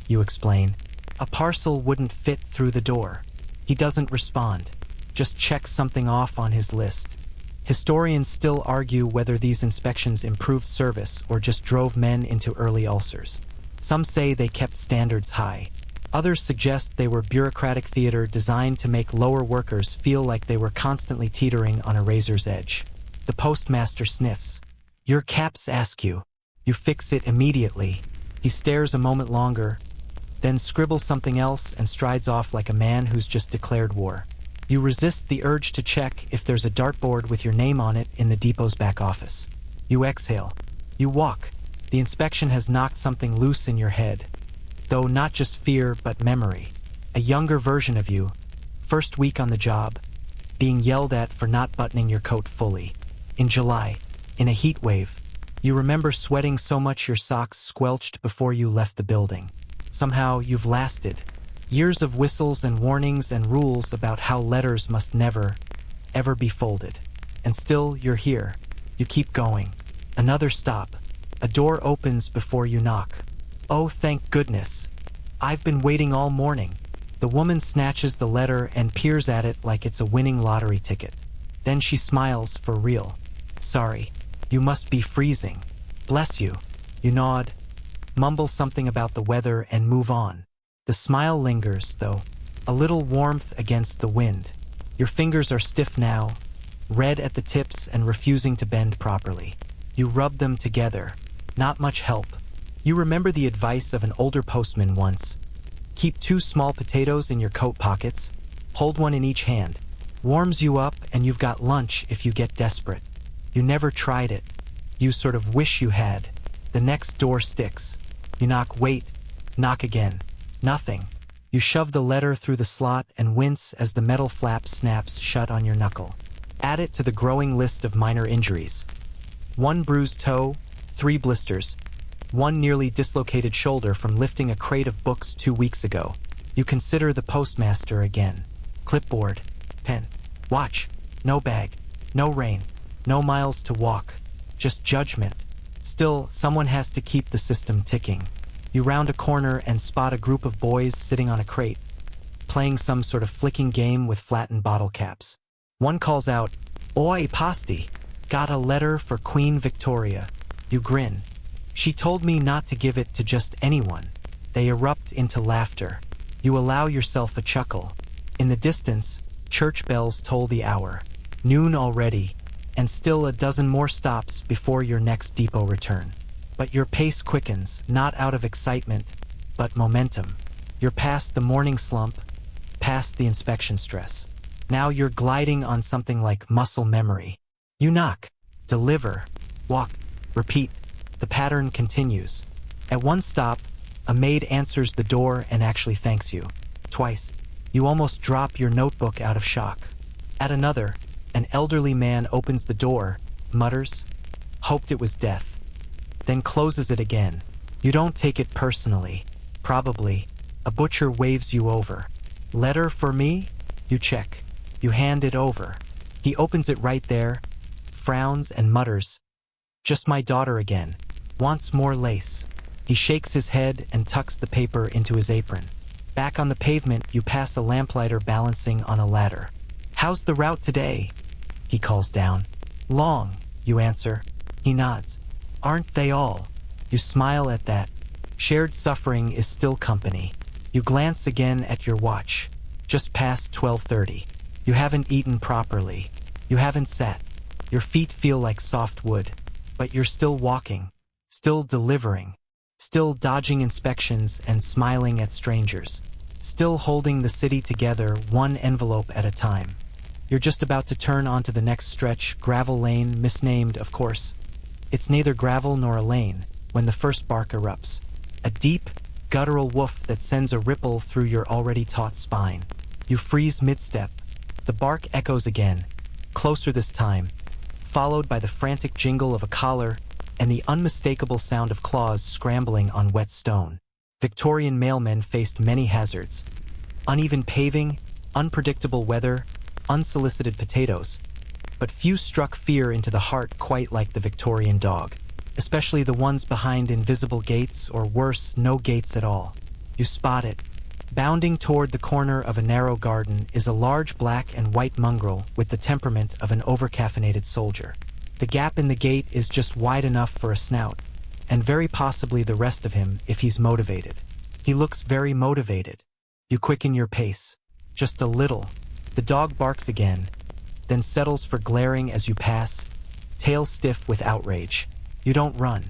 you explain. A parcel wouldn't fit through the door. He doesn't respond. Just checks something off on his list. Historians still argue whether these inspections improved service or just drove men into early ulcers. Some say they kept standards high. Others suggest they were bureaucratic theater designed to make lower workers feel like they were constantly teetering on a razor's edge. The postmaster sniffs. Your caps ask you. You fix it immediately. He stares a moment longer, then scribbles something else and strides off like a man who's just declared war. You resist the urge to check if there's a dartboard with your name on it in the depot's back office. You exhale. You walk. The inspection has knocked something loose in your head. Though not just fear, but memory. A younger version of you, first week on the job, being yelled at for not buttoning your coat fully. In July, in a heat wave, you remember sweating so much your socks squelched before you left the building. Somehow you've lasted. Years of whistles and warnings and rules about how letters must never, ever be folded. And still you're here. You keep going. Another stop. A door opens before you knock. Oh, thank goodness. I've been waiting all morning. The woman snatches the letter and peers at it like it's a winning lottery ticket. Then she smiles for real. Sorry. You must be freezing. Bless you. You nod, mumble something about the weather and move on. The smile lingers, though, a little warmth against the wind. Your fingers are stiff now, red at the tips and refusing to bend properly. You rub them together. Not much help. You remember the advice of an older postman once. Keep 2 small potatoes in your coat pockets. Hold one in each hand. Warms you up and you've got lunch if you get desperate. You never tried it. You sort of wish you had. The next door sticks. You knock, wait, knock again. Nothing. You shove the letter through the slot and wince as the metal flap snaps shut on your knuckle. Add it to the growing list of minor injuries. 1 bruised toe, 3 blisters, 1 nearly dislocated shoulder from lifting a crate of books 2 weeks ago. You consider the postmaster again. Clipboard, pen, watch, no bag, no rain, no miles to walk, just judgment. Still, someone has to keep the system ticking. You round a corner and spot a group of boys sitting on a crate, playing some sort of flicking game with flattened bottle caps. One calls out, "Oi, Posty, got a letter for Queen Victoria." You grin. She told me not to give it to just anyone. They erupt into laughter. You allow yourself a chuckle. In the distance, church bells toll the hour. Noon already, and still a dozen more stops before your next depot return. But your pace quickens, not out of excitement, but momentum. You're past the morning slump, past the inspection stress. Now you're gliding on something like muscle memory. You knock, deliver, walk, repeat. The pattern continues. At one stop, a maid answers the door and actually thanks you. Twice, you almost drop your notebook out of shock. At another, an elderly man opens the door, mutters, "Hoped it was death," then closes it again. You don't take it personally. Probably. A butcher waves you over. "Letter for me?" You check. You hand it over. He opens it right there, frowns and mutters, Just my daughter again. Wants more lace. He shakes his head and tucks the paper into his apron. Back on the pavement, you pass a lamplighter balancing on a ladder. How's the route today? He calls down. Long, you answer. He nods. Aren't they all? You smile at that. Shared suffering is still company. You glance again at your watch. Just past 12:30. You haven't eaten properly. You haven't sat. Your feet feel like soft wood. But you're still walking. Still delivering. Still dodging inspections and smiling at strangers. Still holding the city together one envelope at a time. You're just about to turn onto the next stretch, gravel lane, misnamed, of course. It's neither gravel nor a lane when the first bark erupts. A deep, guttural woof that sends a ripple through your already taut spine. You freeze mid-step. The bark echoes again, closer this time, followed by the frantic jingle of a collar and the unmistakable sound of claws scrambling on wet stone. Victorian mailmen faced many hazards. Uneven paving, unpredictable weather, unsolicited potatoes. But few struck fear into the heart quite like the Victorian dog, especially the ones behind invisible gates or worse, no gates at all. You spot it. Bounding toward the corner of a narrow garden is a large black and white mongrel with the temperament of an overcaffeinated soldier. The gap in the gate is just wide enough for a snout, and very possibly the rest of him if he's motivated. He looks very motivated. You quicken your pace. Just a little. The dog barks again, then settles for glaring as you pass, tail stiff with outrage. You don't run.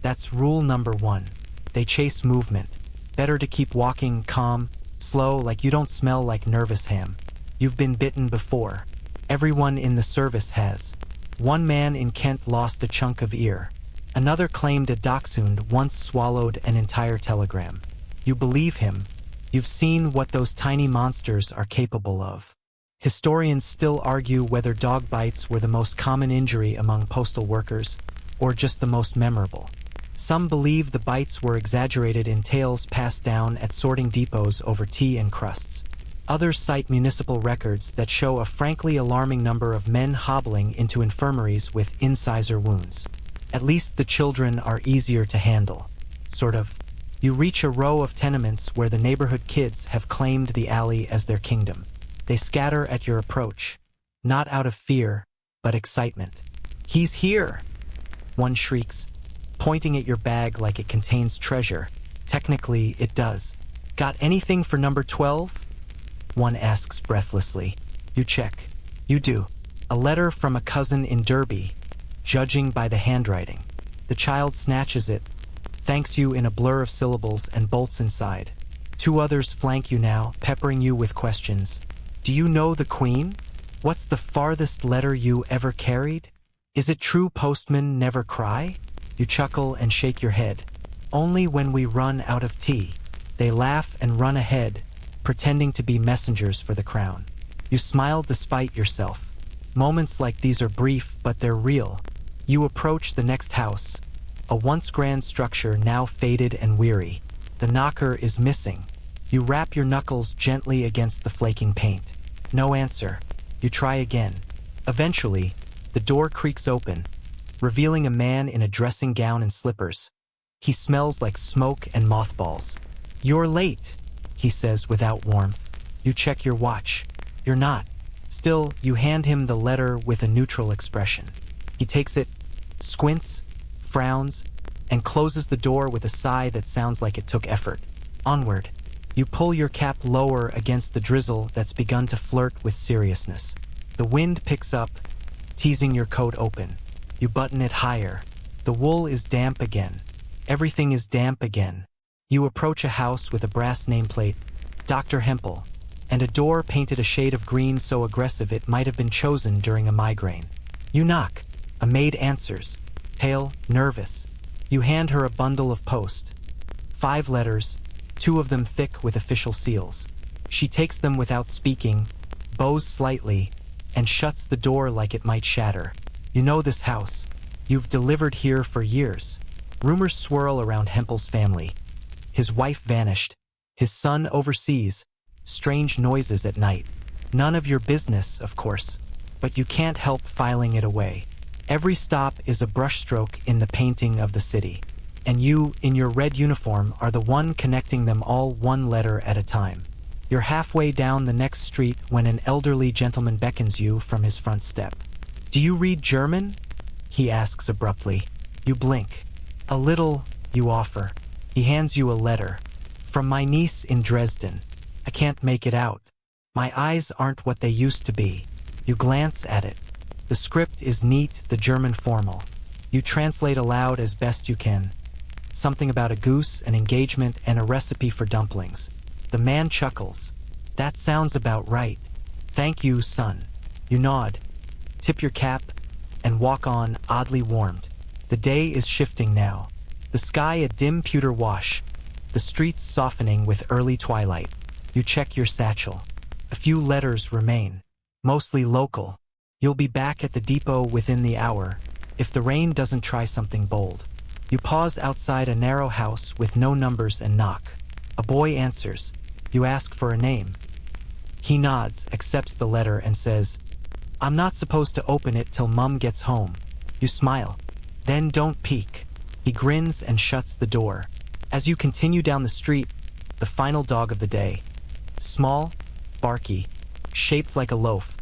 That's rule number 1. They chase movement. Better to keep walking calm, slow, like you don't smell like nervous ham. You've been bitten before. Everyone in the service has. One man in Kent lost a chunk of ear. Another claimed a dachshund once swallowed an entire telegram. You believe him. You've seen what those tiny monsters are capable of. Historians still argue whether dog bites were the most common injury among postal workers, or just the most memorable. Some believe the bites were exaggerated in tales passed down at sorting depots over tea and crusts. Others cite municipal records that show a frankly alarming number of men hobbling into infirmaries with incisor wounds. At least the children are easier to handle. Sort of. You reach a row of tenements where the neighborhood kids have claimed the alley as their kingdom. They scatter at your approach, not out of fear, but excitement. He's here! One shrieks, pointing at your bag like it contains treasure. Technically, it does. Got anything for number 12? One asks breathlessly. You check. You do. A letter from a cousin in Derby, judging by the handwriting. The child snatches it, thanks you in a blur of syllables, and bolts inside. 2 others flank you now, peppering you with questions. Do you know the Queen? What's the farthest letter you ever carried? Is it true postmen never cry? You chuckle and shake your head. Only when we run out of tea. They laugh and run ahead, pretending to be messengers for the crown. You smile despite yourself. Moments like these are brief, but they're real. You approach the next house, a once grand structure now faded and weary. The knocker is missing. You rap your knuckles gently against the flaking paint. No answer. You try again. Eventually, the door creaks open, revealing a man in a dressing gown and slippers. He smells like smoke and mothballs. You're late, he says without warmth. You check your watch. You're not. Still, you hand him the letter with a neutral expression. He takes it, squints, frowns, and closes the door with a sigh that sounds like it took effort. Onward. You pull your cap lower against the drizzle that's begun to flirt with seriousness. The wind picks up, teasing your coat open. You button it higher. The wool is damp again. Everything is damp again. You approach a house with a brass nameplate, Dr. Hempel, and a door painted a shade of green so aggressive it might have been chosen during a migraine. You knock. A maid answers, pale, nervous. You hand her a bundle of post. 5 letters, 2 of them thick with official seals. She takes them without speaking, bows slightly, and shuts the door like it might shatter. You know this house. You've delivered here for years. Rumors swirl around Hempel's family. His wife vanished. His son overseas. Strange noises at night. None of your business, of course. But you can't help filing it away. Every stop is a brushstroke in the painting of the city. And you, in your red uniform, are the one connecting them all one letter at a time. You're halfway down the next street when an elderly gentleman beckons you from his front step. "Do you read German?" he asks abruptly. You blink. "A little," you offer. He hands you a letter. "From my niece in Dresden. I can't make it out. My eyes aren't what they used to be." You glance at it. The script is neat, the German formal. You translate aloud as best you can. Something about a goose, an engagement, and a recipe for dumplings. The man chuckles. "That sounds about right. Thank you, son." You nod, tip your cap, and walk on, oddly warmed. The day is shifting now. The sky a dim pewter wash. The streets softening with early twilight. You check your satchel. A few letters remain. Mostly local. You'll be back at the depot within the hour, if the rain doesn't try something bold. You pause outside a narrow house with no numbers and knock. A boy answers. You ask for a name. He nods, accepts the letter, and says, "I'm not supposed to open it till Mum gets home." You smile. "Then don't peek." He grins and shuts the door. As you continue down the street, the final dog of the day, small, barky, shaped like a loaf,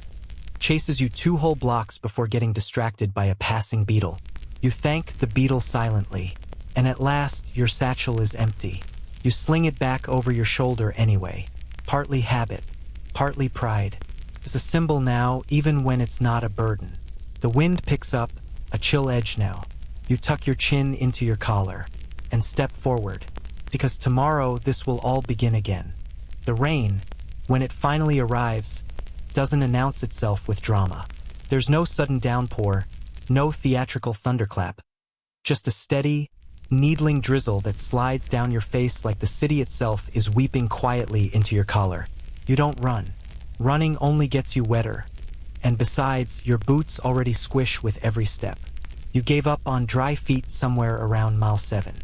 chases you 2 whole blocks before getting distracted by a passing beetle. You thank the beetle silently, and at last your satchel is empty. You sling it back over your shoulder anyway. Partly habit, partly pride. It's a symbol now, even when it's not a burden. The wind picks up, a chill edge now. You tuck your chin into your collar and step forward, because tomorrow this will all begin again. The rain, when it finally arrives, doesn't announce itself with drama. There's no sudden downpour, no theatrical thunderclap. Just a steady, needling drizzle that slides down your face like the city itself is weeping quietly into your collar. You don't run. Running only gets you wetter. And besides, your boots already squish with every step. You gave up on dry feet somewhere around mile 7.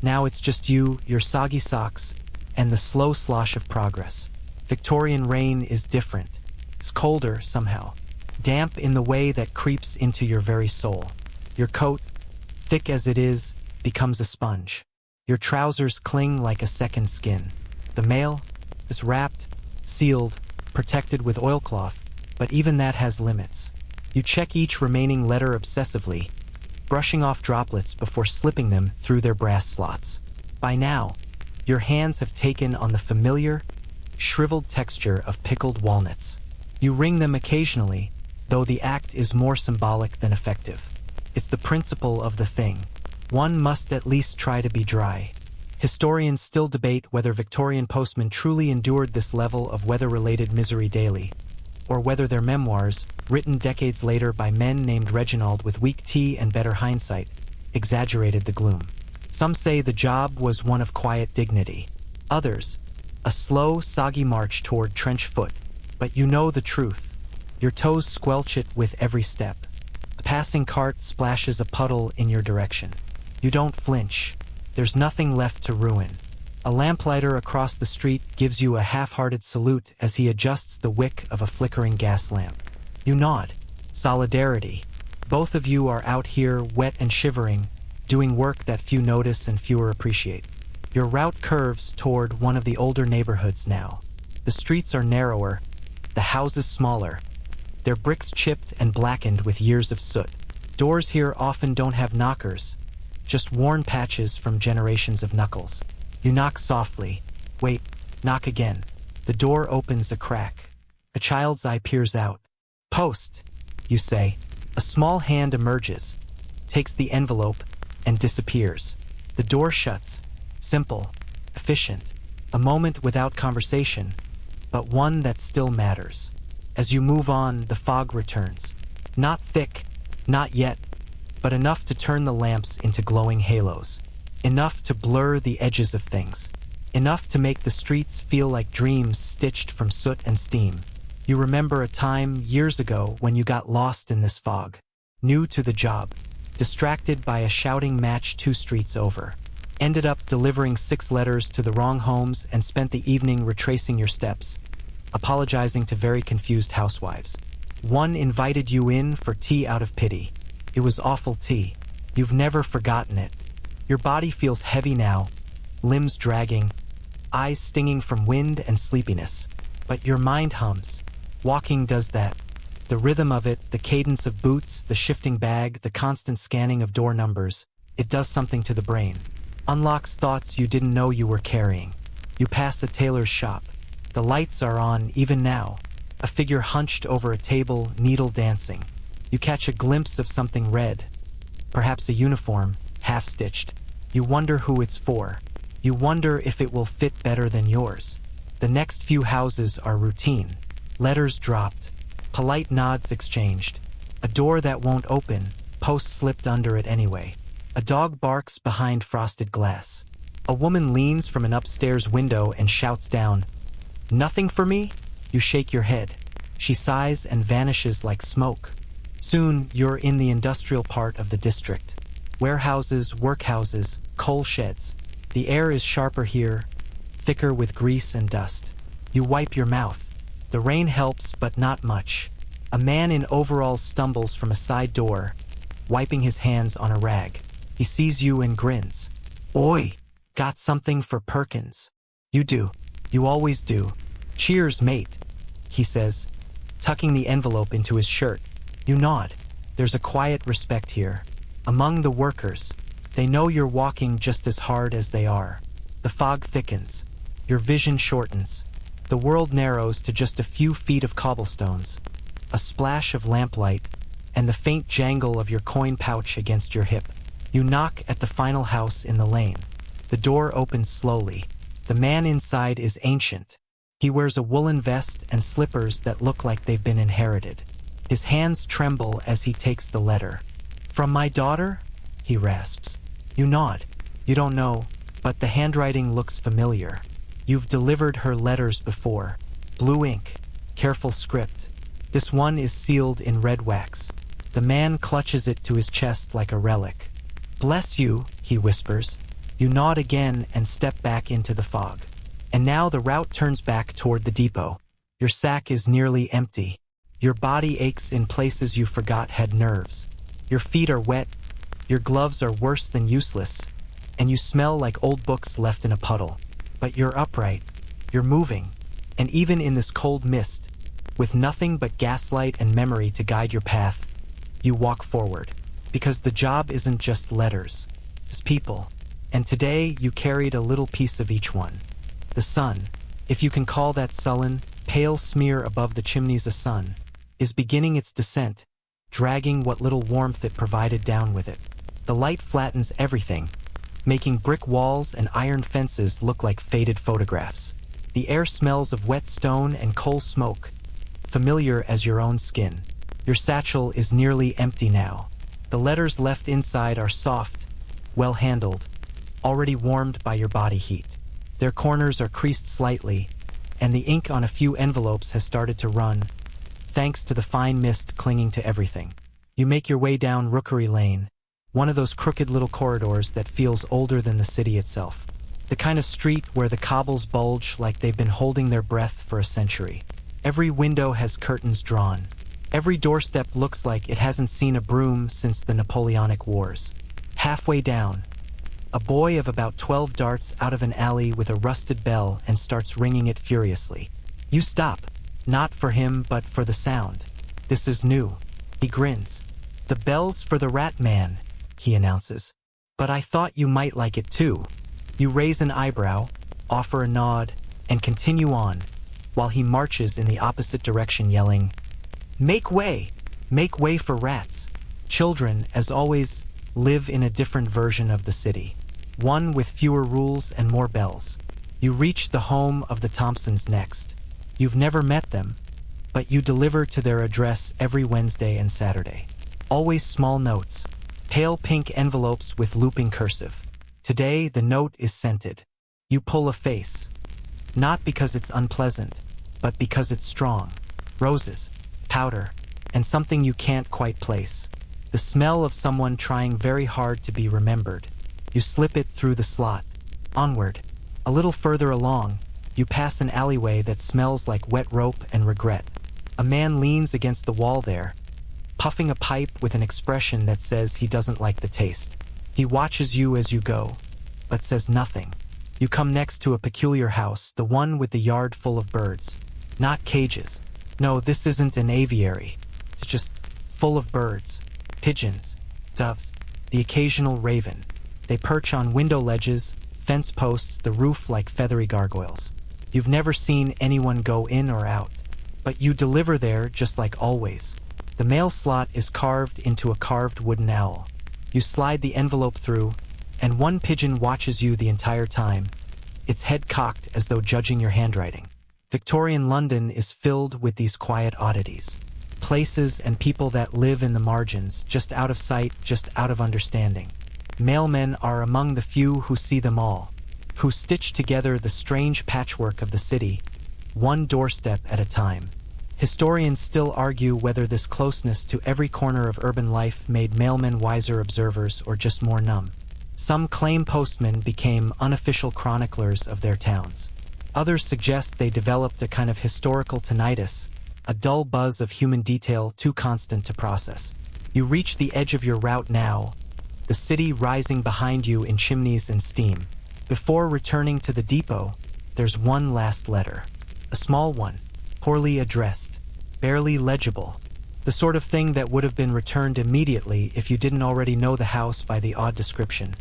Now it's just you, your soggy socks, and the slow slosh of progress. Victorian rain is different. It's colder somehow, damp in the way that creeps into your very soul. Your coat, thick as it is, becomes a sponge. Your trousers cling like a second skin. The mail is wrapped, sealed, protected with oilcloth, but even that has limits. You check each remaining letter obsessively, brushing off droplets before slipping them through their brass slots. By now, your hands have taken on the familiar, shriveled texture of pickled walnuts. You wring them occasionally, though the act is more symbolic than effective. It's the principle of the thing. One must at least try to be dry. Historians still debate whether Victorian postmen truly endured this level of weather-related misery daily, or whether their memoirs, written decades later by men named Reginald with weak tea and better hindsight, exaggerated the gloom. Some say the job was one of quiet dignity. Others, a slow, soggy march toward trench foot. But you know the truth. Your toes squelch it with every step. A passing cart splashes a puddle in your direction. You don't flinch. There's nothing left to ruin. A lamplighter across the street gives you a half-hearted salute as he adjusts the wick of a flickering gas lamp. You nod. Solidarity. Both of you are out here, wet and shivering, doing work that few notice and fewer appreciate. Your route curves toward one of the older neighborhoods now. The streets are narrower, the houses smaller, their bricks chipped and blackened with years of soot. Doors here often don't have knockers, just worn patches from generations of knuckles. You knock softly. Wait, knock again. The door opens a crack. A child's eye peers out. "Post," you say. A small hand emerges, takes the envelope, and disappears. The door shuts. Simple, efficient. A moment without conversation, but one that still matters. As you move on, the fog returns. Not thick, not yet, but enough to turn the lamps into glowing halos. Enough to blur the edges of things. Enough to make the streets feel like dreams stitched from soot and steam. You remember a time years ago when you got lost in this fog. New to the job. Distracted by a shouting match 2 streets over. Ended up delivering 6 letters to the wrong homes and spent the evening retracing your steps, apologizing to very confused housewives. One invited you in for tea out of pity. It was awful tea. You've never forgotten it. Your body feels heavy now, limbs dragging, eyes stinging from wind and sleepiness. But your mind hums. Walking does that. The rhythm of it, the cadence of boots, the shifting bag, the constant scanning of door numbers, it does something to the brain. Unlocks thoughts you didn't know you were carrying. You pass a tailor's shop. The lights are on even now. A figure hunched over a table, needle dancing. You catch a glimpse of something red. Perhaps a uniform, half-stitched. You wonder who it's for. You wonder if it will fit better than yours. The next few houses are routine. Letters dropped. Polite nods exchanged. A door that won't open, post slipped under it anyway. A dog barks behind frosted glass. A woman leans from an upstairs window and shouts down, "Nothing for me?" You shake your head. She sighs and vanishes like smoke. Soon, you're in the industrial part of the district. Warehouses, workhouses, coal sheds. The air is sharper here, thicker with grease and dust. You wipe your mouth. The rain helps, but not much. A man in overalls stumbles from a side door, wiping his hands on a rag. He sees you and grins. "Oi, got something for Perkins?" You do. You always do. "Cheers, mate," he says, tucking the envelope into his shirt. You nod. There's a quiet respect here. Among the workers, they know you're walking just as hard as they are. The fog thickens. Your vision shortens. The world narrows to just a few feet of cobblestones, a splash of lamplight, and the faint jangle of your coin pouch against your hip. You knock at the final house in the lane. The door opens slowly. The man inside is ancient. He wears a woolen vest and slippers that look like they've been inherited. His hands tremble as he takes the letter. "From my daughter?" he rasps. You nod. You don't know, but the handwriting looks familiar. You've delivered her letters before. Blue ink, careful script. This one is sealed in red wax. The man clutches it to his chest like a relic. "Bless you," he whispers. You nod again and step back into the fog. And now the route turns back toward the depot. Your sack is nearly empty. Your body aches in places you forgot had nerves. Your feet are wet. Your gloves are worse than useless. And you smell like old books left in a puddle. But you're upright. You're moving. And even in this cold mist, with nothing but gaslight and memory to guide your path, you walk forward. Because the job isn't just letters. It's people. And today you carried a little piece of each one. The sun, if you can call that sullen, pale smear above the chimneys a sun, is beginning its descent, dragging what little warmth it provided down with it. The light flattens everything, making brick walls and iron fences look like faded photographs. The air smells of wet stone and coal smoke, familiar as your own skin. Your satchel is nearly empty now. The letters left inside are soft, well-handled, already warmed by your body heat. Their corners are creased slightly, and the ink on a few envelopes has started to run, thanks to the fine mist clinging to everything. You make your way down Rookery Lane, one of those crooked little corridors that feels older than the city itself. The kind of street where the cobbles bulge like they've been holding their breath for a century. Every window has curtains drawn. Every doorstep looks like it hasn't seen a broom since the Napoleonic Wars. Halfway down, a boy of about 12 darts out of an alley with a rusted bell and starts ringing it furiously. You stop, not for him but for the sound. This is new. He grins. "The bell's for the Rat Man," he announces. "But I thought you might like it too." You raise an eyebrow, offer a nod, and continue on, while he marches in the opposite direction yelling, "Make way! Make way for rats!" Children, as always, live in a different version of the city. One with fewer rules and more bells. You reach the home of the Thompsons next. You've never met them, but you deliver to their address every Wednesday and Saturday. Always small notes, pale pink envelopes with looping cursive. Today, the note is scented. You pull a face. Not because it's unpleasant, but because it's strong. Roses, powder, and something you can't quite place. The smell of someone trying very hard to be remembered. You slip it through the slot. Onward. A little further along, you pass an alleyway that smells like wet rope and regret. A man leans against the wall there, puffing a pipe with an expression that says he doesn't like the taste. He watches you as you go, but says nothing. You come next to a peculiar house, the one with the yard full of birds. Not cages. No, this isn't an aviary. It's just full of birds. Pigeons, doves, the occasional raven. They perch on window ledges, fence posts, the roof like feathery gargoyles. You've never seen anyone go in or out, but you deliver there just like always. The mail slot is carved into a carved wooden owl. You slide the envelope through, and one pigeon watches you the entire time, its head cocked as though judging your handwriting. Victorian London is filled with these quiet oddities. Places and people that live in the margins, just out of sight, just out of understanding. Mailmen are among the few who see them all, who stitch together the strange patchwork of the city, one doorstep at a time. Historians still argue whether this closeness to every corner of urban life made mailmen wiser observers or just more numb. Some claim postmen became unofficial chroniclers of their towns. Others suggest they developed a kind of historical tinnitus, a dull buzz of human detail too constant to process. You reach the edge of your route now, the city rising behind you in chimneys and steam. Before returning to the depot, there's one last letter. A small one, poorly addressed, barely legible. The sort of thing that would have been returned immediately if you didn't already know the house by the odd description.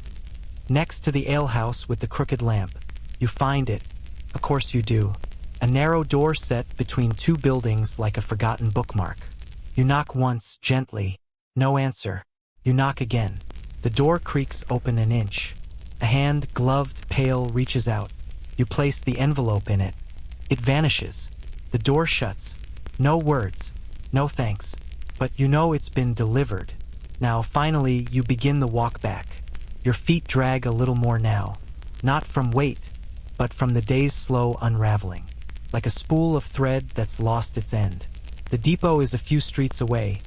Next to the alehouse with the crooked lamp, you find it. Of course you do. A narrow door set between two buildings like a forgotten bookmark. You knock once, gently. No answer. You knock again. The door creaks open an inch. A hand, gloved, pale, reaches out. You place the envelope in it. It vanishes. The door shuts. No words. No thanks. But you know it's been delivered. Now, finally, you begin the walk back. Your feet drag a little more now. Not from weight, but from the day's slow unraveling. Like a spool of thread that's lost its end. The depot is a few streets away.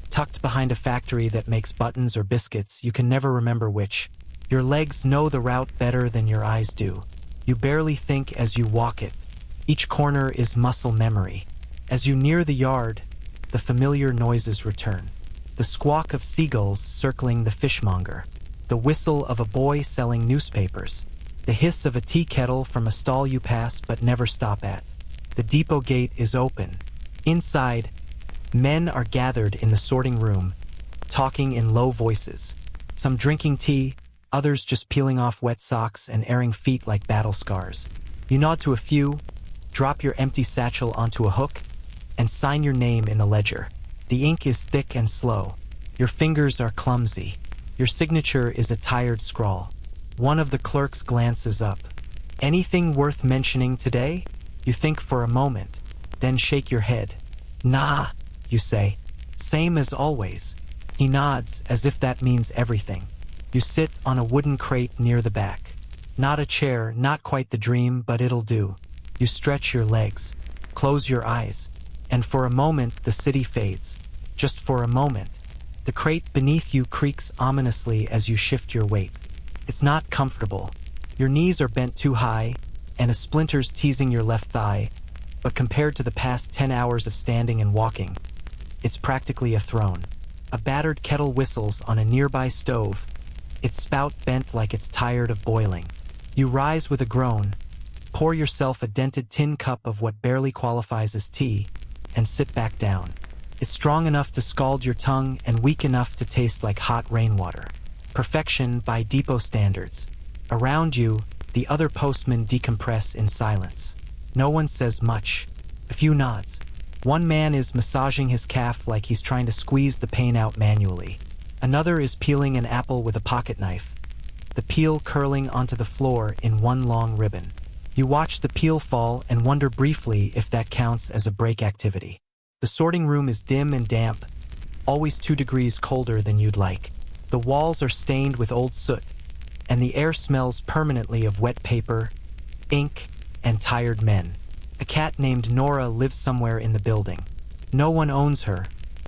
Tucked behind a factory that makes buttons or biscuits, you can never remember which. Your legs know the route better than your eyes do. You barely think as you walk it. Each corner is muscle memory. As you near the yard, the familiar noises return. The squawk of seagulls circling the fishmonger. The whistle of a boy selling newspapers. The hiss of a tea kettle from a stall you pass but never stop at. The depot gate is open. Inside, men are gathered in the sorting room, talking in low voices. Some drinking tea, others just peeling off wet socks and airing feet like battle scars. You nod to a few, drop your empty satchel onto a hook, and sign your name in the ledger. The ink is thick and slow. Your fingers are clumsy. Your signature is a tired scrawl. One of the clerks glances up. Anything worth mentioning today? You think for a moment, then shake your head. Nah, you say. Same as always. He nods as if that means everything. You sit on a wooden crate near the back. Not a chair, not quite the dream, but it'll do. You stretch your legs, close your eyes, and for a moment the city fades. Just for a moment. The crate beneath you creaks ominously as you shift your weight. It's not comfortable. Your knees are bent too high, and a splinter's teasing your left thigh, but compared to the past 10 hours of standing and walking, it's practically a throne. A battered kettle whistles on a nearby stove, its spout bent like it's tired of boiling. You rise with a groan, pour yourself a dented tin cup of what barely qualifies as tea, and sit back down. It's strong enough to scald your tongue and weak enough to taste like hot rainwater. Perfection by depot standards. Around you, the other postmen decompress in silence. No one says much. A few nods. One man is massaging his calf like he's trying to squeeze the pain out manually. Another is peeling an apple with a pocket knife, the peel curling onto the floor in one long ribbon. You watch the peel fall and wonder briefly if that counts as a break activity. The sorting room is dim and damp, always 2 degrees colder than you'd like. The walls are stained with old soot, and the air smells permanently of wet paper, ink, and tired men. A cat named Nora lives somewhere in the building. No one owns her,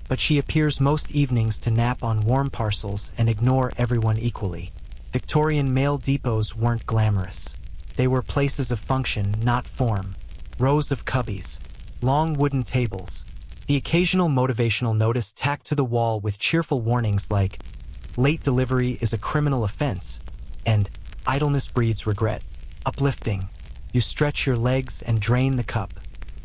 but she appears most evenings to nap on warm parcels and ignore everyone equally. Victorian mail depots weren't glamorous. They were places of function, not form. Rows of cubbies, long wooden tables, The occasional motivational notice tacked to the wall with cheerful warnings like, "Late delivery is a criminal offense," and "Idleness breeds regret." Uplifting. You stretch your legs and drain the cup.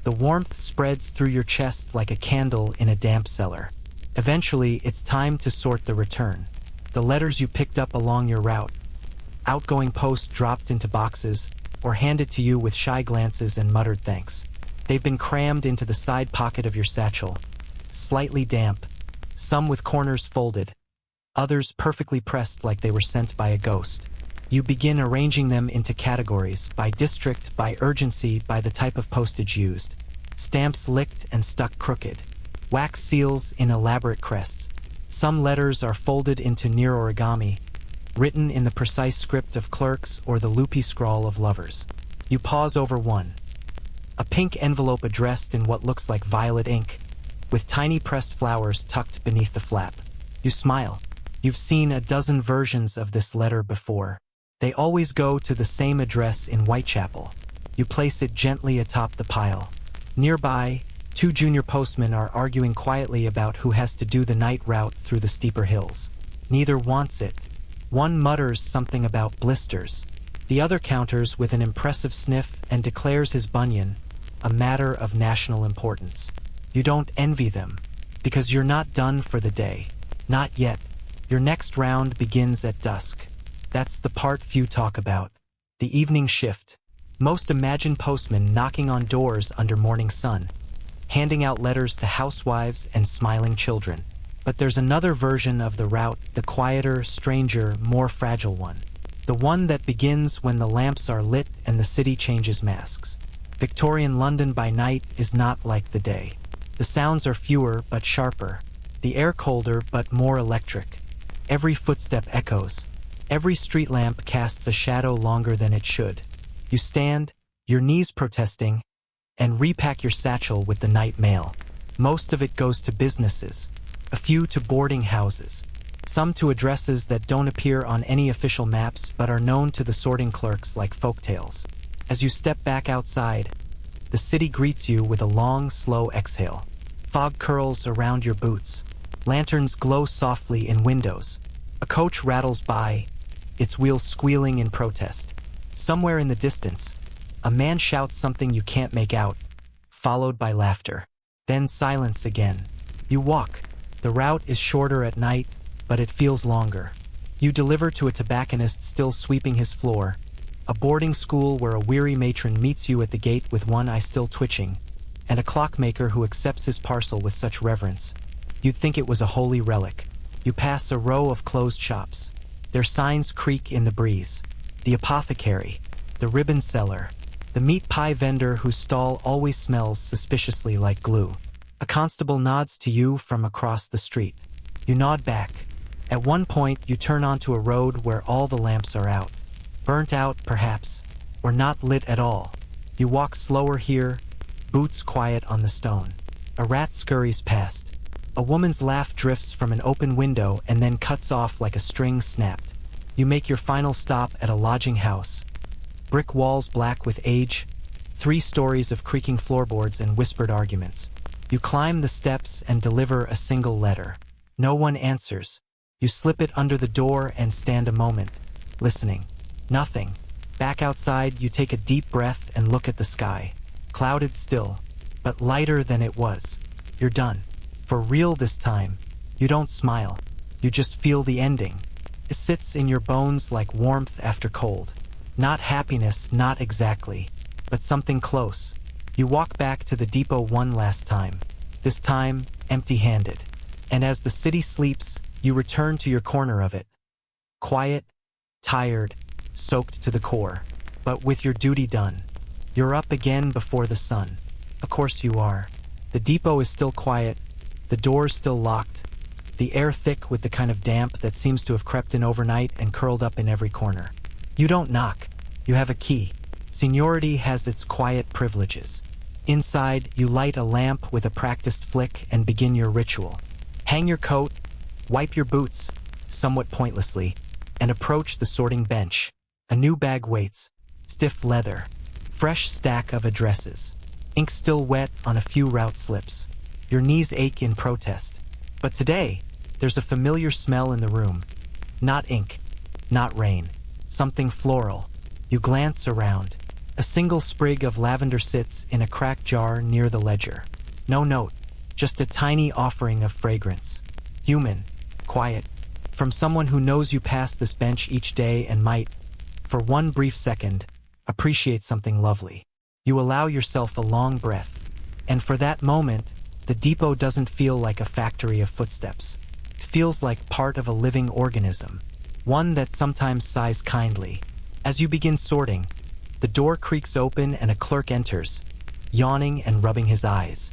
The warmth spreads through your chest like a candle in a damp cellar. Eventually, it's time to sort the return. The letters you picked up along your route. Outgoing post dropped into boxes, or handed to you with shy glances and muttered thanks. They've been crammed into the side pocket of your satchel. Slightly damp, some with corners folded, others perfectly pressed like they were sent by a ghost. You begin arranging them into categories, by district, by urgency, by the type of postage used. Stamps licked and stuck crooked. Wax seals in elaborate crests. Some letters are folded into near origami, written in the precise script of clerks or the loopy scrawl of lovers. You pause over one. A pink envelope addressed in what looks like violet ink, with tiny pressed flowers tucked beneath the flap. You smile. You've seen a dozen versions of this letter before. They always go to the same address in Whitechapel. You place it gently atop the pile. Nearby, two junior postmen are arguing quietly about who has to do the night route through the steeper hills. Neither wants it. One mutters something about blisters. The other counters with an impressive sniff and declares his bunion a matter of national importance. You don't envy them, because you're not done for the day. Not yet. Your next round begins at dusk. That's the part few talk about. The evening shift. Most imagine postmen knocking on doors under morning sun, handing out letters to housewives and smiling children. But there's another version of the route, the quieter, stranger, more fragile one. The one that begins when the lamps are lit and the city changes masks. Victorian London by night is not like the day. The sounds are fewer but sharper. The air colder but more electric. Every footstep echoes. Every street lamp casts a shadow longer than it should. You stand, your knees protesting, and repack your satchel with the night mail. Most of it goes to businesses, a few to boarding houses, some to addresses that don't appear on any official maps but are known to the sorting clerks like folktales. As you step back outside, the city greets you with a long, slow exhale. Fog curls around your boots. Lanterns glow softly in windows. A coach rattles by, its wheels squealing in protest. Somewhere in the distance, a man shouts something you can't make out, followed by laughter. Then silence again. You walk. The route is shorter at night, but it feels longer. You deliver to a tobacconist still sweeping his floor, a boarding school where a weary matron meets you at the gate with one eye still twitching, and a clockmaker who accepts his parcel with such reverence. You'd think it was a holy relic. You pass a row of closed shops. Their signs creak in the breeze. The apothecary, the ribbon seller, the meat pie vendor whose stall always smells suspiciously like glue. A constable nods to you from across the street. You nod back. At one point, you turn onto a road where all the lamps are out. Burnt out, perhaps, or not lit at all. You walk slower here, boots quiet on the stone. A rat scurries past. A woman's laugh drifts from an open window and then cuts off like a string snapped. You make your final stop at a lodging house. Brick walls black with age, 3 stories of creaking floorboards and whispered arguments. You climb the steps and deliver a single letter. No one answers. You slip it under the door and stand a moment, listening. Nothing. Back outside, you take a deep breath and look at the sky. Clouded still, but lighter than it was. You're done. For real this time. You don't smile. You just feel the ending. It sits in your bones like warmth after cold. Not happiness, not exactly, but something close. You walk back to the depot one last time, this time empty-handed. And as the city sleeps, you return to your corner of it. Quiet, tired, soaked to the core, but with your duty done. You're up again before the sun. Of course you are. The depot is still quiet, the doors still locked, the air thick with the kind of damp that seems to have crept in overnight and curled up in every corner. You don't knock. You have a key. Seniority has its quiet privileges. Inside, you light a lamp with a practiced flick and begin your ritual. Hang your coat, wipe your boots, somewhat pointlessly, and approach the sorting bench. A new bag waits. Stiff leather. Fresh stack of addresses. Ink still wet on a few route slips. Your knees ache in protest. But today, there's a familiar smell in the room. Not ink, not rain, something floral. You glance around. A single sprig of lavender sits in a cracked jar near the ledger. No note, just a tiny offering of fragrance. Human, quiet, from someone who knows you pass this bench each day and might, for one brief second, appreciate something lovely. You allow yourself a long breath, and for that moment, the depot doesn't feel like a factory of footsteps. It feels like part of a living organism, one that sometimes sighs kindly. As you begin sorting, the door creaks open and a clerk enters, yawning and rubbing his eyes.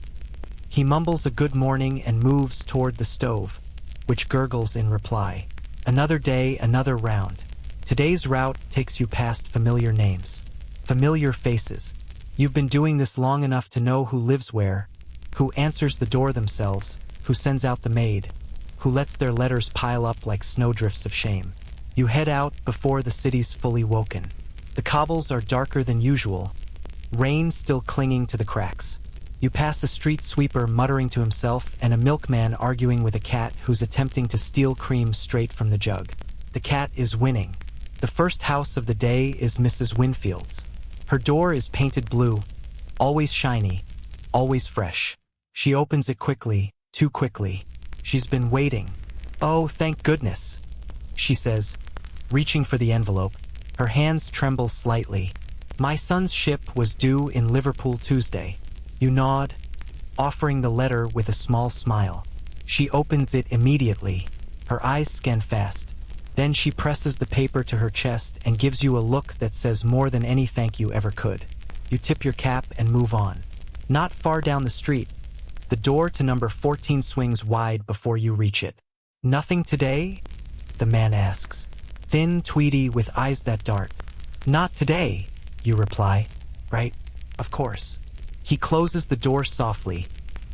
He mumbles a good morning and moves toward the stove, which gurgles in reply. Another day, another round. Today's route takes you past familiar names, familiar faces. You've been doing this long enough to know who lives where, who answers the door themselves, who sends out the maid, who lets their letters pile up like snowdrifts of shame. You head out before the city's fully woken. The cobbles are darker than usual, rain still clinging to the cracks. You pass a street sweeper muttering to himself and a milkman arguing with a cat who's attempting to steal cream straight from the jug. The cat is winning. The first house of the day is Mrs. Winfield's. Her door is painted blue, always shiny, always fresh. She opens it quickly, too quickly. She's been waiting. "Oh, thank goodness," she says, reaching for the envelope. Her hands tremble slightly. "My son's ship was due in Liverpool Tuesday." You nod, offering the letter with a small smile. She opens it immediately. Her eyes scan fast. Then she presses the paper to her chest and gives you a look that says more than any thank you ever could. You tip your cap and move on. Not far down the street, the door to number 14 swings wide before you reach it. "Nothing today?" the man asks, thin, tweedy, with eyes that dart. "Not today," you reply. "Right, of course." He closes the door softly,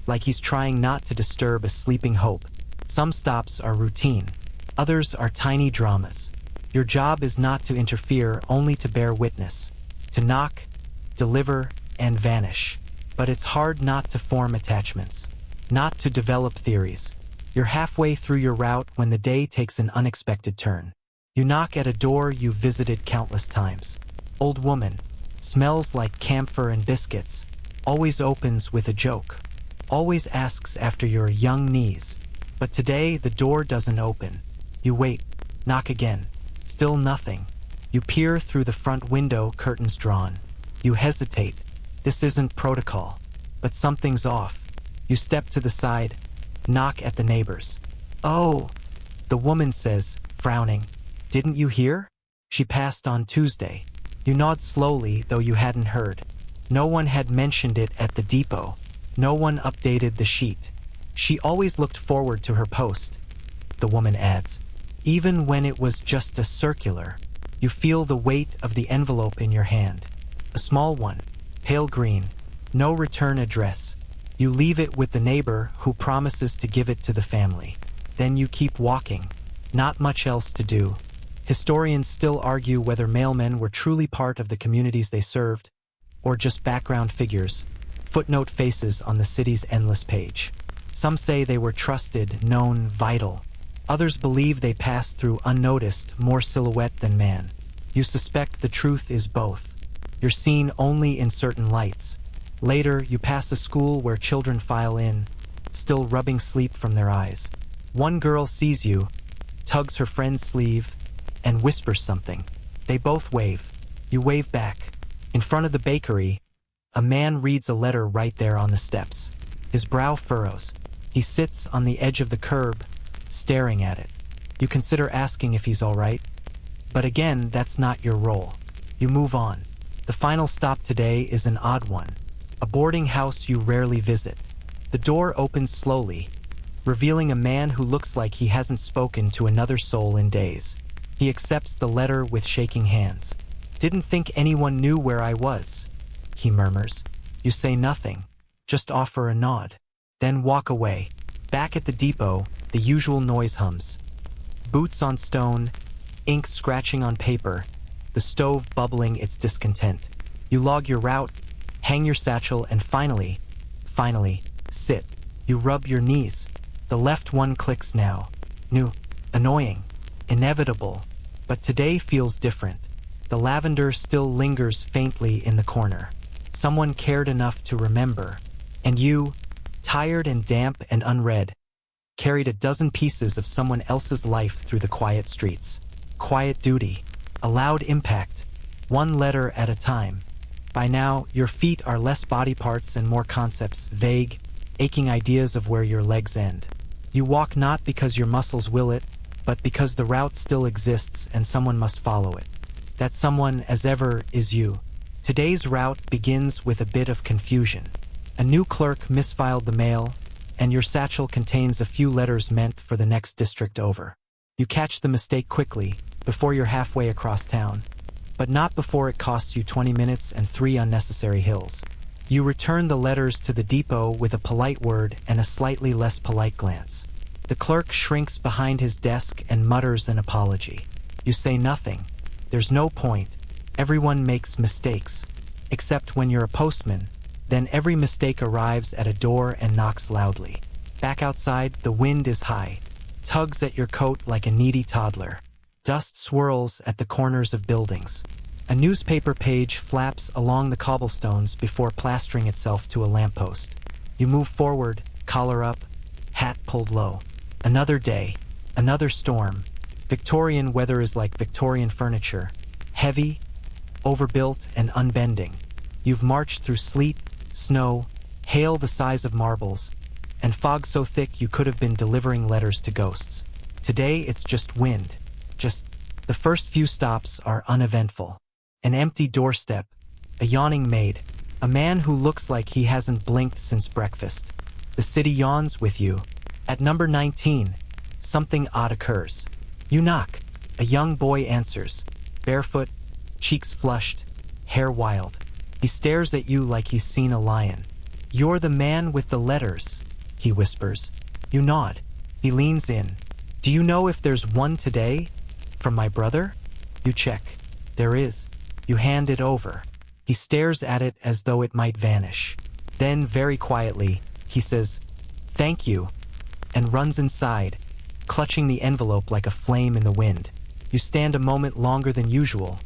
like he's trying not to disturb a sleeping hope. Some stops are routine. Others are tiny dramas. Your job is not to interfere, only to bear witness. To knock, deliver, and vanish. But it's hard not to form attachments. Not to develop theories. You're halfway through your route when the day takes an unexpected turn. You knock at a door you've visited countless times. Old woman. Smells like camphor and biscuits. Always opens with a joke. Always asks after your young niece. But today the door doesn't open. You wait. Knock again. Still nothing. You peer through the front window, curtains drawn. You hesitate. This isn't protocol. But something's off. You step to the side. Knock at the neighbors. "Oh," the woman says, frowning. "Didn't you hear? She passed on Tuesday." You nod slowly, though you hadn't heard. No one had mentioned it at the depot. No one updated the sheet. She always looked forward to her post, the woman adds. Even when it was just a circular, you feel the weight of the envelope in your hand. A small one, pale green, no return address. You leave it with the neighbor who promises to give it to the family. Then you keep walking. Not much else to do. Historians still argue whether mailmen were truly part of the communities they served, or just background figures, footnote faces on the city's endless page. Some say they were trusted, known, vital. Others believe they passed through unnoticed, more silhouette than man. You suspect the truth is both. You're seen only in certain lights. Later, you pass a school where children file in, still rubbing sleep from their eyes. One girl sees you, tugs her friend's sleeve, and whispers something. They both wave. You wave back. In front of the bakery, a man reads a letter right there on the steps. His brow furrows. He sits on the edge of the curb, staring at it. You consider asking if he's all right. But again, that's not your role. You move on. The final stop today is an odd one. A boarding house you rarely visit. The door opens slowly, revealing a man who looks like he hasn't spoken to another soul in days. He accepts the letter with shaking hands. "Didn't think anyone knew where I was," he murmurs. You say nothing, just offer a nod. Then walk away. Back at the depot, the usual noise hums. Boots on stone, ink scratching on paper, the stove bubbling its discontent. You log your route, hang your satchel, and finally, sit. You rub your knees. The left one clicks now. New, annoying, inevitable. But today feels different. The lavender still lingers faintly in the corner. Someone cared enough to remember. And you, tired and damp and unread, carried a dozen pieces of someone else's life through the quiet streets. Quiet duty, a loud impact, one letter at a time. By now, your feet are less body parts and more concepts, vague, aching ideas of where your legs end. You walk not because your muscles will it, but because the route still exists and someone must follow it. That someone, as ever, is you. Today's route begins with a bit of confusion. A new clerk misfiled the mail, and your satchel contains a few letters meant for the next district over. You catch the mistake quickly, before you're halfway across town, but not before it costs you 20 minutes and 3 unnecessary hills. You return the letters to the depot with a polite word and a slightly less polite glance. The clerk shrinks behind his desk and mutters an apology. You say nothing. There's no point. Everyone makes mistakes. Except when you're a postman. Then every mistake arrives at a door and knocks loudly. Back outside, the wind is high. Tugs at your coat like a needy toddler. Dust swirls at the corners of buildings. A newspaper page flaps along the cobblestones before plastering itself to a lamppost. You move forward, collar up, hat pulled low. Another day, another storm. Victorian weather is like Victorian furniture. Heavy, overbuilt, and unbending. You've marched through sleet, snow, hail the size of marbles, and fog so thick you could have been delivering letters to ghosts. Today it's just wind. The first few stops are uneventful. An empty doorstep, a yawning maid, a man who looks like he hasn't blinked since breakfast. The city yawns with you. At number 19, something odd occurs. You knock. A young boy answers, barefoot, cheeks flushed, hair wild. He stares at you like he's seen a lion. "You're the man with the letters," he whispers. You nod. He leans in. "Do you know if there's one today? From my brother?" You check. There is. You hand it over. He stares at it as though it might vanish. Then, very quietly, he says, "Thank you," and runs inside, clutching the envelope like a flame in the wind. You stand a moment longer than usual,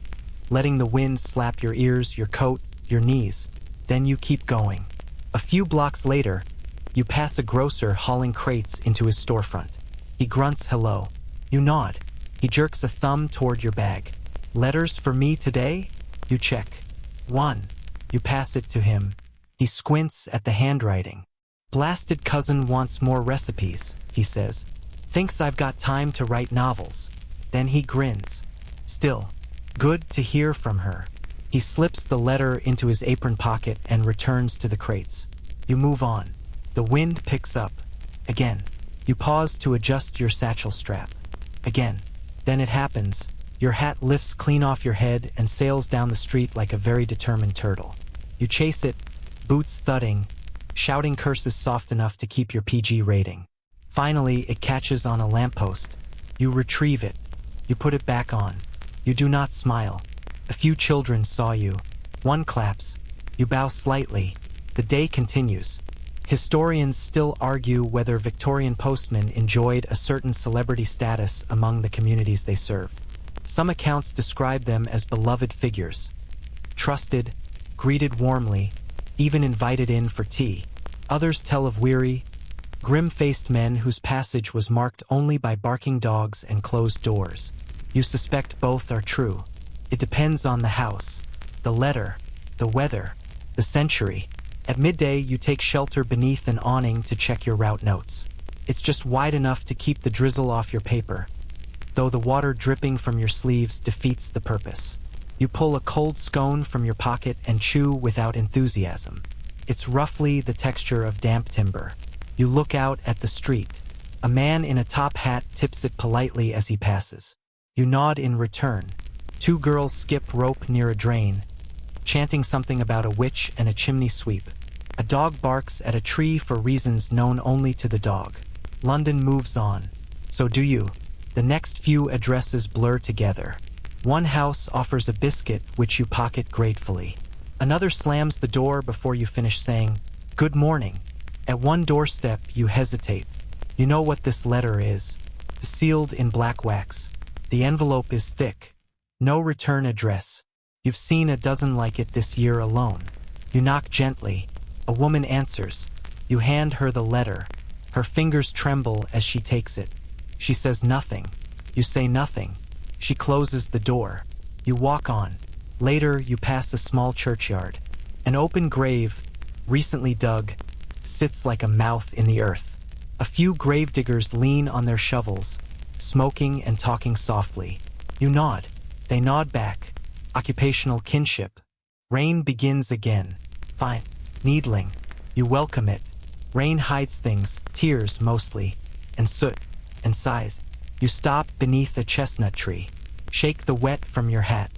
letting the wind slap your ears, your coat, your knees. Then you keep going. A few blocks later, you pass a grocer hauling crates into his storefront. He grunts hello. You nod. He jerks a thumb toward your bag. "Letters for me today?" You check. "One." You pass it to him. He squints at the handwriting. "Blasted cousin wants more recipes," he says. "Thinks I've got time to write novels." Then he grins. Still, good to hear from her. He slips the letter into his apron pocket and returns to the crates. You move on. The wind picks up. Again. You pause to adjust your satchel strap. Again. Then it happens. Your hat lifts clean off your head and sails down the street like a very determined turtle. You chase it, boots thudding, shouting curses soft enough to keep your PG rating. Finally, it catches on a lamppost. You retrieve it. You put it back on. You do not smile. A few children saw you. One claps. You bow slightly. The day continues. Historians still argue whether Victorian postmen enjoyed a certain celebrity status among the communities they served. Some accounts describe them as beloved figures. Trusted, greeted warmly, even invited in for tea. Others tell of weary, grim-faced men whose passage was marked only by barking dogs and closed doors. You suspect both are true. It depends on the house, the letter, the weather, the century. At midday, you take shelter beneath an awning to check your route notes. It's just wide enough to keep the drizzle off your paper, though the water dripping from your sleeves defeats the purpose. You pull a cold scone from your pocket and chew without enthusiasm. It's roughly the texture of damp timber. You look out at the street. A man in a top hat tips it politely as he passes. You nod in return. Two girls skip rope near a drain, chanting something about a witch and a chimney sweep. A dog barks at a tree for reasons known only to the dog. London moves on. So do you. The next few addresses blur together. One house offers a biscuit which you pocket gratefully. Another slams the door before you finish saying, "Good morning." At one doorstep, you hesitate. You know what this letter is. Sealed in black wax. The envelope is thick. No return address. You've seen a dozen like it this year alone. You knock gently. A woman answers. You hand her the letter. Her fingers tremble as she takes it. She says nothing. You say nothing. She closes the door. You walk on. Later, you pass a small churchyard. An open grave, recently dug, sits like a mouth in the earth. A few gravediggers lean on their shovels, smoking and talking softly. You nod. They nod back. Occupational kinship. Rain begins again. Fine. Needling. You welcome it. Rain hides things, tears mostly, and soot, and sighs. You stop beneath a chestnut tree. Shake the wet from your hat.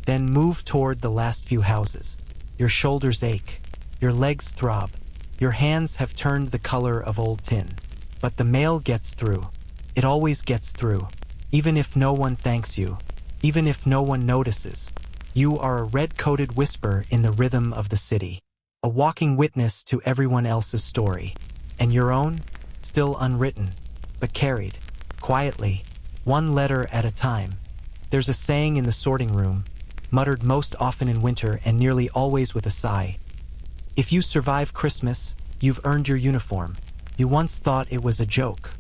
Then move toward the last few houses. Your shoulders ache. Your legs throb. Your hands have turned the color of old tin. But the mail gets through. It always gets through. Even if no one thanks you. Even if no one notices. You are a red-coated whisper in the rhythm of the city. A walking witness to everyone else's story. And your own? Still unwritten. But carried. Quietly. One letter at a time. There's a saying in the sorting room, muttered most often in winter and nearly always with a sigh. If you survive Christmas, you've earned your uniform. You once thought it was a joke.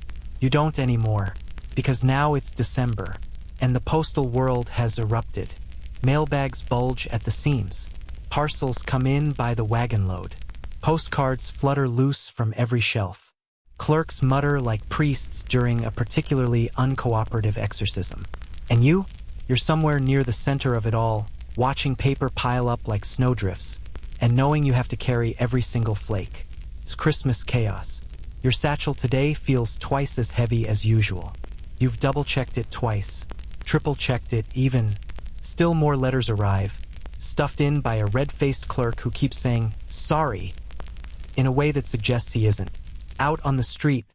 You don't anymore, because now it's December, and the postal world has erupted. Mailbags bulge at the seams. Parcels come in by the wagon load. Postcards flutter loose from every shelf. Clerks mutter like priests during a particularly uncooperative exorcism. And you're somewhere near the center of it all, watching paper pile up like snowdrifts, and knowing you have to carry every single flake. It's Christmas chaos. Your satchel today feels twice as heavy as usual. You've double-checked it twice, triple-checked it even. Still more letters arrive, stuffed in by a red-faced clerk who keeps saying, "Sorry," in a way that suggests he isn't. Out on the street,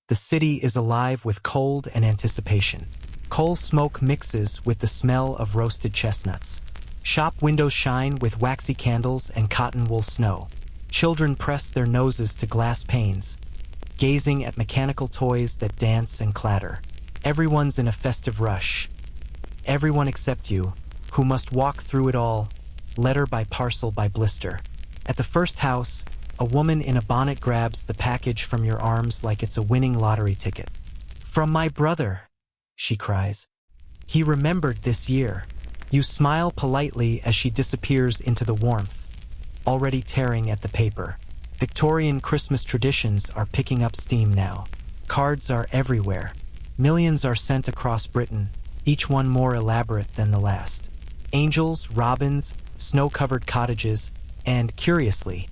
the city is alive with cold and anticipation. Coal smoke mixes with the smell of roasted chestnuts. Shop windows shine with waxy candles and cotton wool snow. Children press their noses to glass panes, gazing at mechanical toys that dance and clatter. Everyone's in a festive rush. Everyone except you, who must walk through it all, letter by parcel by blister. At the first house, a woman in a bonnet grabs the package from your arms like it's a winning lottery ticket. "From my brother," she cries. "He remembered this year." You smile politely as she disappears into the warmth, already tearing at the paper. Victorian Christmas traditions are picking up steam now. Cards are everywhere. Millions are sent across Britain, each one more elaborate than the last. Angels, robins, snow-covered cottages, and, curiously,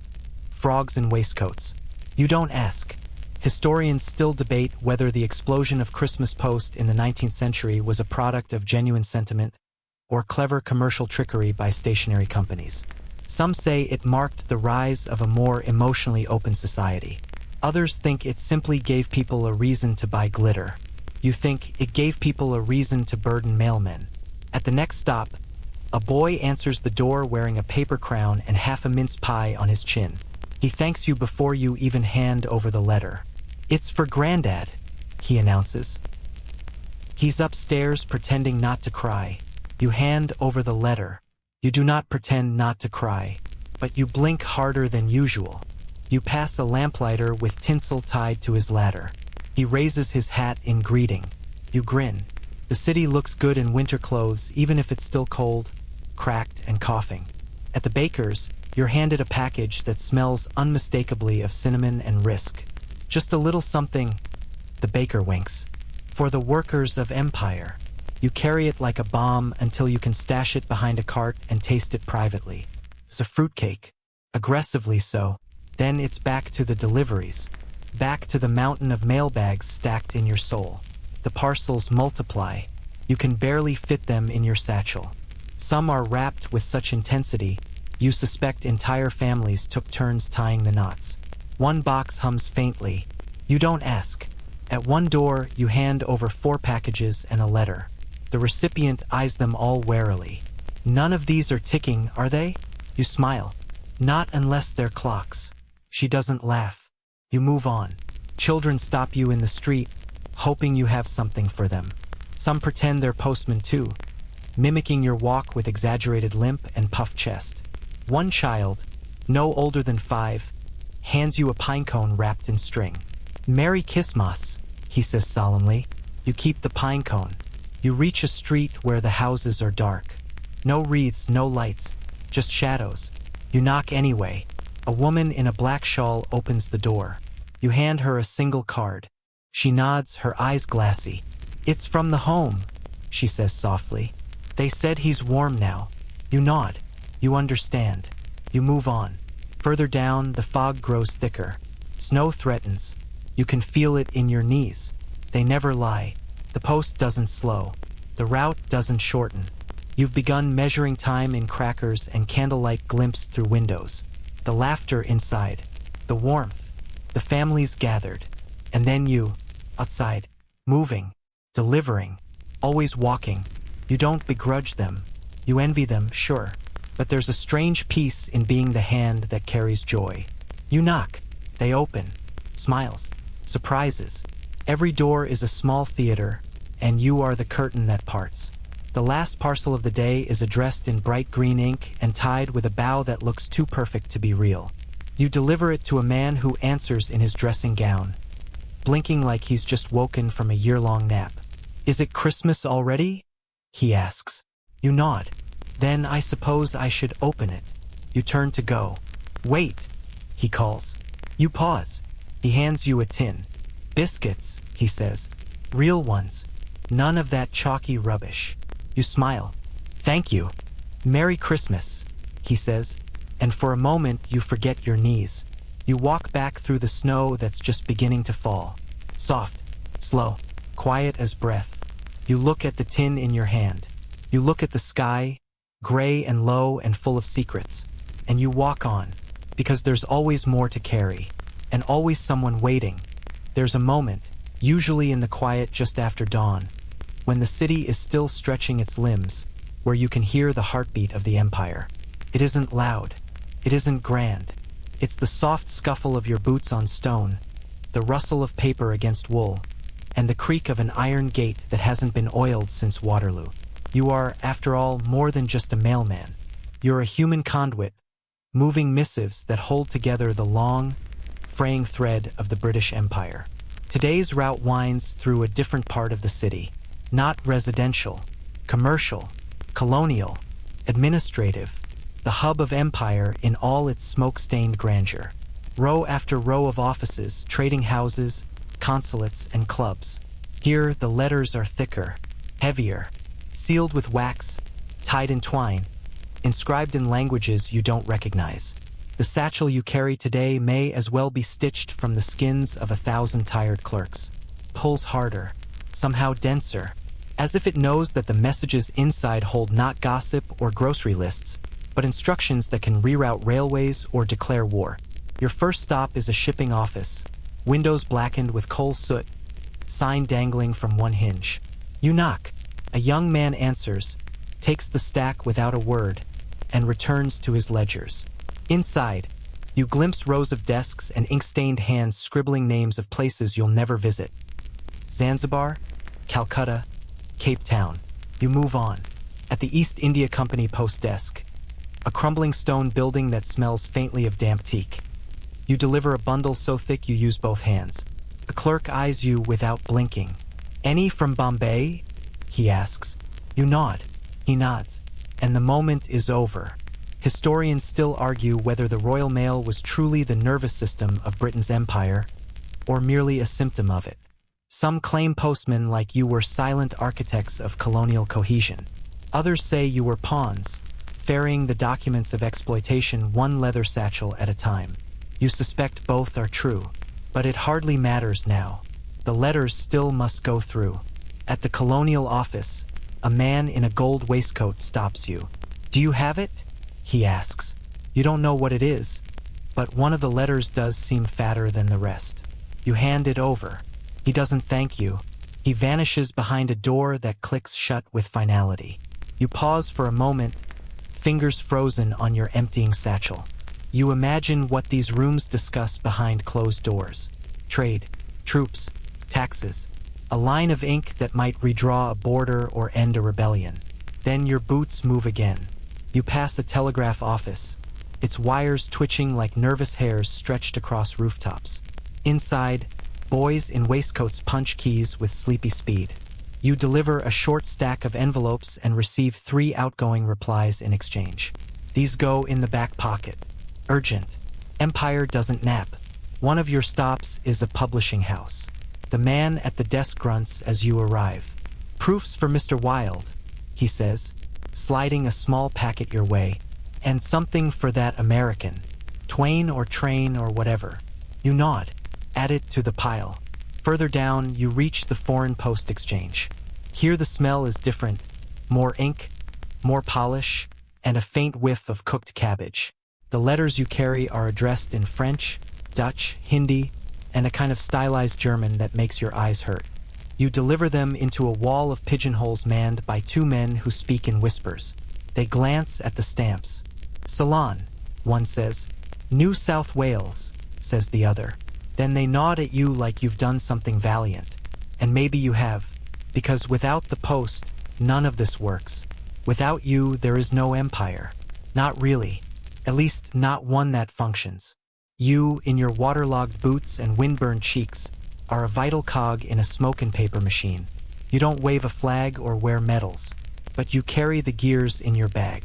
frogs in waistcoats. You don't ask. Historians still debate whether the explosion of Christmas post in the 19th century was a product of genuine sentiment or clever commercial trickery by stationery companies. Some say it marked the rise of a more emotionally open society. Others think it simply gave people a reason to buy glitter. You think it gave people a reason to burden mailmen. At the next stop, a boy answers the door wearing a paper crown and half a mince pie on his chin. He thanks you before you even hand over the letter. "It's for Granddad," he announces. He's upstairs pretending not to cry. You hand over the letter. You do not pretend not to cry, but you blink harder than usual. You pass a lamplighter with tinsel tied to his ladder. He raises his hat in greeting. You grin. The city looks good in winter clothes, even if it's still cold, cracked, and coughing. At the baker's, you're handed a package that smells unmistakably of cinnamon and risk. Just a little something, the baker winks. For the workers of empire. You carry it like a bomb until you can stash it behind a cart and taste it privately. It's a fruitcake. Aggressively so. Then it's back to the deliveries. Back to the mountain of mailbags stacked in your soul. The parcels multiply. You can barely fit them in your satchel. Some are wrapped with such intensity, you suspect entire families took turns tying the knots. One box hums faintly. You don't ask. At one door, you hand over 4 packages and a letter. The recipient eyes them all warily. "None of these are ticking, are they?" You smile. "Not unless they're clocks." She doesn't laugh. You move on. Children stop you in the street, hoping you have something for them. Some pretend they're postmen too, mimicking your walk with exaggerated limp and puffed chest. One child, no older than 5, hands you a pine cone wrapped in string. "Merry Christmas," he says solemnly. You keep the pine cone. You reach a street where the houses are dark. No wreaths, no lights, just shadows. You knock anyway. A woman in a black shawl opens the door. You hand her a single card. She nods, her eyes glassy. "It's from the home," she says softly. "They said he's warm now." You nod. You understand. You move on. Further down, the fog grows thicker. Snow threatens. You can feel it in your knees. They never lie. The post doesn't slow. The route doesn't shorten. You've begun measuring time in crackers and candlelight glimpsed through windows. The laughter inside. The warmth. The families gathered. And then you, outside, moving, delivering, always walking. You don't begrudge them. You envy them, sure. But there's a strange peace in being the hand that carries joy. You knock. They open. Smiles. Surprises. Every door is a small theater, and you are the curtain that parts. The last parcel of the day is addressed in bright green ink and tied with a bow that looks too perfect to be real. You deliver it to a man who answers in his dressing gown, blinking like he's just woken from a year-long nap. "Is it Christmas already?" he asks. You nod. "Then I suppose I should open it." You turn to go. "Wait," he calls. You pause. He hands you a tin. "Biscuits," he says. "Real ones. None of that chalky rubbish." You smile. "Thank you. Merry Christmas," he says. And for a moment you forget your knees. You walk back through the snow that's just beginning to fall. Soft, slow, quiet as breath. You look at the tin in your hand. You look at the sky, gray and low and full of secrets. And you walk on, because there's always more to carry, and always someone waiting. There's a moment, usually in the quiet just after dawn, when the city is still stretching its limbs, where you can hear the heartbeat of the empire. It isn't loud. It isn't grand. It's the soft scuffle of your boots on stone, the rustle of paper against wool, and the creak of an iron gate that hasn't been oiled since Waterloo. You are, after all, more than just a mailman. You're a human conduit, moving missives that hold together the long, fraying thread of the British Empire. Today's route winds through a different part of the city. Not residential, commercial, colonial, administrative, the hub of empire in all its smoke-stained grandeur. Row after row of offices, trading houses, consulates, and clubs. Here, the letters are thicker, heavier, sealed with wax, tied in twine, inscribed in languages you don't recognize. The satchel you carry today may as well be stitched from the skins of 1,000 tired clerks. Pulls harder, somehow denser, as if it knows that the messages inside hold not gossip or grocery lists, but instructions that can reroute railways or declare war. Your first stop is a shipping office, windows blackened with coal soot, sign dangling from one hinge. You knock. A young man answers, takes the stack without a word, and returns to his ledgers. Inside, you glimpse rows of desks and ink-stained hands scribbling names of places you'll never visit. Zanzibar, Calcutta, Cape Town. You move on. At the East India Company post desk, a crumbling stone building that smells faintly of damp teak. You deliver a bundle so thick you use both hands. The clerk eyes you without blinking. "Any from Bombay?" he asks. You nod. He nods. And the moment is over. Historians still argue whether the Royal Mail was truly the nervous system of Britain's empire, or merely a symptom of it. Some claim postmen like you were silent architects of colonial cohesion. Others say you were pawns, ferrying the documents of exploitation one leather satchel at a time. You suspect both are true, but it hardly matters now. The letters still must go through. At the colonial office, a man in a gold waistcoat stops you. "Do you have it?" he asks. You don't know what it is, but one of the letters does seem fatter than the rest. You hand it over. He doesn't thank you. He vanishes behind a door that clicks shut with finality. You pause for a moment, fingers frozen on your emptying satchel. You imagine what these rooms discuss behind closed doors. Trade, troops, taxes, a line of ink that might redraw a border or end a rebellion. Then your boots move again. You pass a telegraph office, its wires twitching like nervous hairs stretched across rooftops. Inside, boys in waistcoats punch keys with sleepy speed. You deliver a short stack of envelopes and receive 3 outgoing replies in exchange. These go in the back pocket. Urgent. Empire doesn't nap. One of your stops is a publishing house. The man at the desk grunts as you arrive. Proofs for Mr. Wilde, he says, sliding a small packet your way. And something for that American. Twain or Train or whatever. You nod. Add it to the pile. Further down, you reach the foreign post exchange. Here the smell is different. More ink, more polish, and a faint whiff of cooked cabbage. The letters you carry are addressed in French, Dutch, Hindi, and a kind of stylized German that makes your eyes hurt. You deliver them into a wall of pigeonholes manned by 2 men who speak in whispers. They glance at the stamps. Ceylon, one says. New South Wales, says the other. Then they nod at you like you've done something valiant. And maybe you have, because without the post, none of this works. Without you, there is no empire. Not really. At least not one that functions. You, in your waterlogged boots and windburned cheeks, are a vital cog in a smoke and paper machine. You don't wave a flag or wear medals, but you carry the gears in your bag.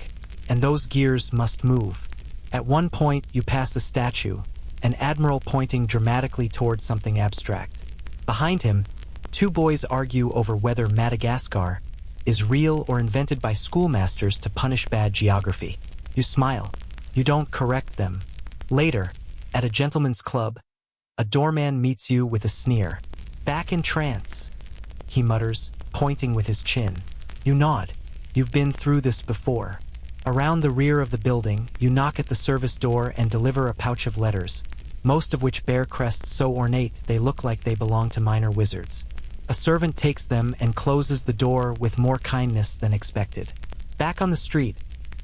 And those gears must move. At one point, you pass a statue, an admiral pointing dramatically toward something abstract. Behind him, 2 boys argue over whether Madagascar is real or invented by schoolmasters to punish bad geography. You smile. You don't correct them. Later, at a gentleman's club, a doorman meets you with a sneer. Back in trance, he mutters, pointing with his chin. You nod. You've been through this before. Around the rear of the building, you knock at the service door and deliver a pouch of letters, most of which bear crests so ornate they look like they belong to minor wizards. A servant takes them and closes the door with more kindness than expected. Back on the street,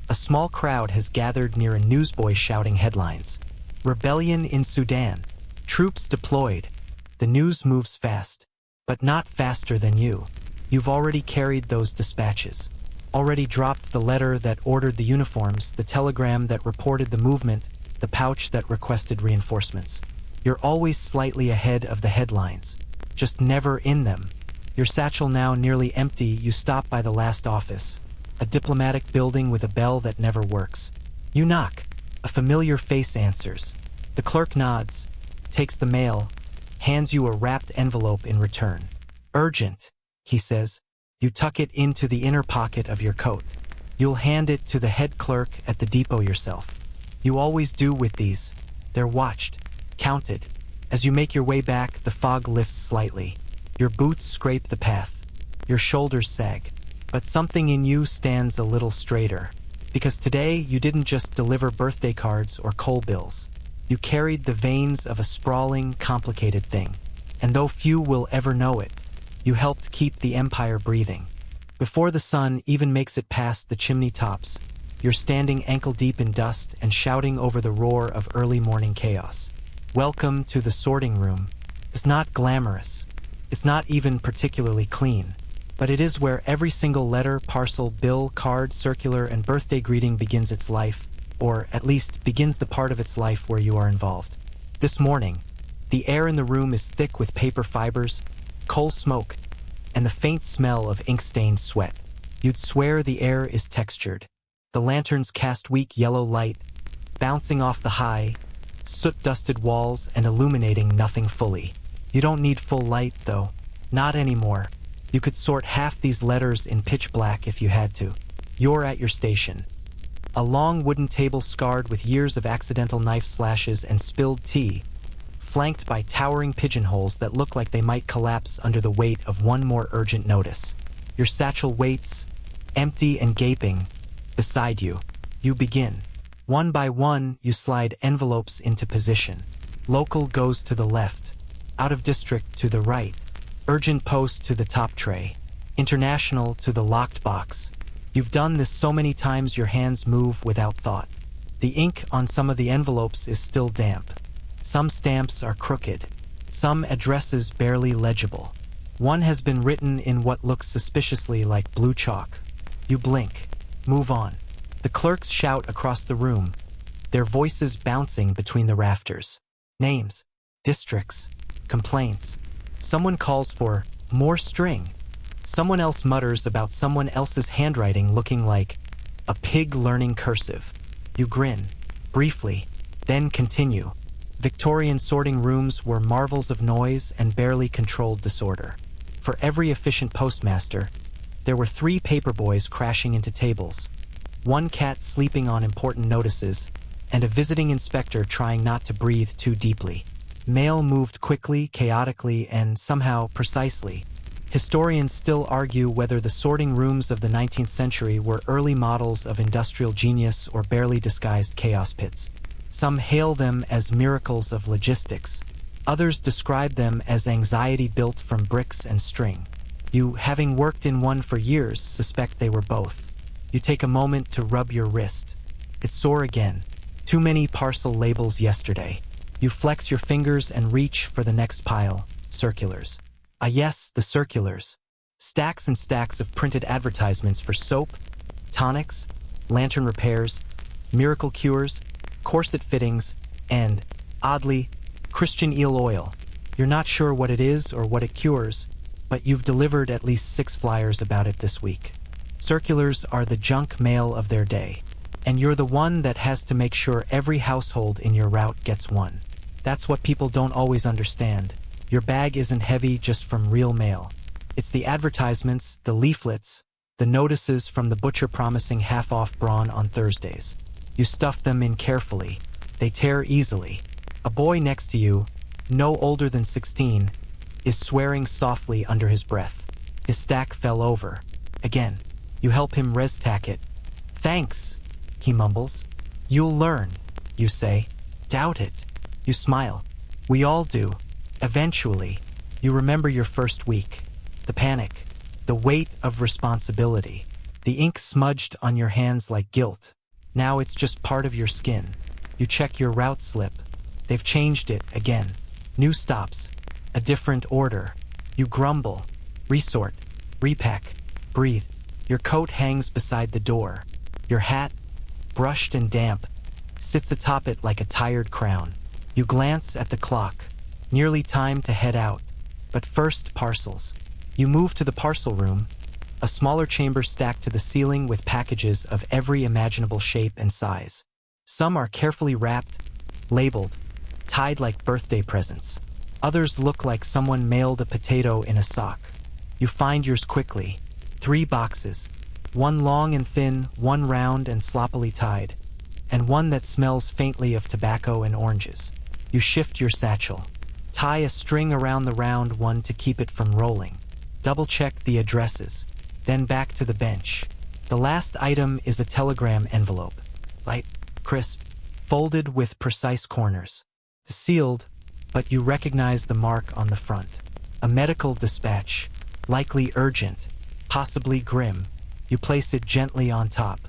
a small crowd has gathered near a newsboy shouting headlines. Rebellion in Sudan. Troops deployed. The news moves fast, but not faster than you. You've already carried those dispatches. Already dropped the letter that ordered the uniforms, the telegram that reported the movement, the pouch that requested reinforcements. You're always slightly ahead of the headlines, just never in them. Your satchel now nearly empty, you stop by the last office, a diplomatic building with a bell that never works. You knock. A familiar face answers. The clerk nods, takes the mail, hands you a wrapped envelope in return. Urgent, he says. You tuck it into the inner pocket of your coat. You'll hand it to the head clerk at the depot yourself. You always do with these. They're watched, counted. As you make your way back, the fog lifts slightly. Your boots scrape the path. Your shoulders sag. But something in you stands a little straighter. Because today, you didn't just deliver birthday cards or coal bills. You carried the veins of a sprawling, complicated thing. And though few will ever know it, you helped keep the empire breathing. Before the sun even makes it past the chimney tops, you're standing ankle-deep in dust and shouting over the roar of early morning chaos. Welcome to the sorting room. It's not glamorous. It's not even particularly clean. But it is where every single letter, parcel, bill, card, circular, and birthday greeting begins its life, or at least begins the part of its life where you are involved. This morning, the air in the room is thick with paper fibers, coal smoke, and the faint smell of ink-stained sweat. You'd swear the air is textured. The lanterns cast weak yellow light, bouncing off the high, soot-dusted walls and illuminating nothing fully. You don't need full light, though. Not anymore. You could sort half these letters in pitch black if you had to. You're at your station. A long wooden table scarred with years of accidental knife slashes and spilled tea, flanked by towering pigeonholes that look like they might collapse under the weight of one more urgent notice. Your satchel waits, empty and gaping, beside you. You begin. One by one, you slide envelopes into position. Local goes to the left, out of district to the right, urgent post to the top tray, international to the locked box. You've done this so many times your hands move without thought. The ink on some of the envelopes is still damp. Some stamps are crooked. Some addresses barely legible. One has been written in what looks suspiciously like blue chalk. You blink. Move on. The clerks shout across the room, their voices bouncing between the rafters. Names, districts, complaints. Someone calls for more string. Someone else mutters about someone else's handwriting looking like a pig learning cursive. You grin, briefly, then continue. Victorian sorting rooms were marvels of noise and barely controlled disorder. For every efficient postmaster, there were 3 paperboys crashing into tables, 1 cat sleeping on important notices, and a visiting inspector trying not to breathe too deeply. Mail moved quickly, chaotically, and somehow precisely. Historians still argue whether the sorting rooms of the 19th century were early models of industrial genius or barely disguised chaos pits. Some hail them as miracles of logistics. Others describe them as anxiety built from bricks and string. You, having worked in one for years, suspect they were both. You take a moment to rub your wrist. It's sore again. Too many parcel labels yesterday. You flex your fingers and reach for the next pile. Circulars. Ah yes, the circulars. Stacks and stacks of printed advertisements for soap, tonics, lantern repairs, miracle cures, corset fittings, and, oddly, Christian eel oil. You're not sure what it is or what it cures, but you've delivered at least 6 flyers about it this week. Circulars are the junk mail of their day, and you're the one that has to make sure every household in your route gets one. That's what people don't always understand. Your bag isn't heavy just from real mail. It's the advertisements, the leaflets, the notices from the butcher promising half-off brawn on Thursdays. You stuff them in carefully. They tear easily. A boy next to you, no older than 16, is swearing softly under his breath. His stack fell over. Again, you help him res-tack it. "Thanks," he mumbles. "You'll learn," you say. "Doubt it." You smile. We all do. Eventually, you remember your first week. The panic. The weight of responsibility. The ink smudged on your hands like guilt. Now it's just part of your skin. You check your route slip. They've changed it again. New stops. A different order. You grumble. Resort. Repack. Breathe. Your coat hangs beside the door. Your hat, brushed and damp, sits atop it like a tired crown. You glance at the clock. Nearly time to head out. But first, parcels. You move to the parcel room, a smaller chamber stacked to the ceiling with packages of every imaginable shape and size. Some are carefully wrapped, labeled, tied like birthday presents. Others look like someone mailed a potato in a sock. You find yours quickly. 3 boxes. One long and thin, one round and sloppily tied, and one that smells faintly of tobacco and oranges. You shift your satchel. Tie a string around the round one to keep it from rolling. Double-check the addresses. Then back to the bench. The last item is a telegram envelope. Light, crisp, folded with precise corners. Sealed, but you recognize the mark on the front. A medical dispatch, likely urgent, possibly grim. You place it gently on top.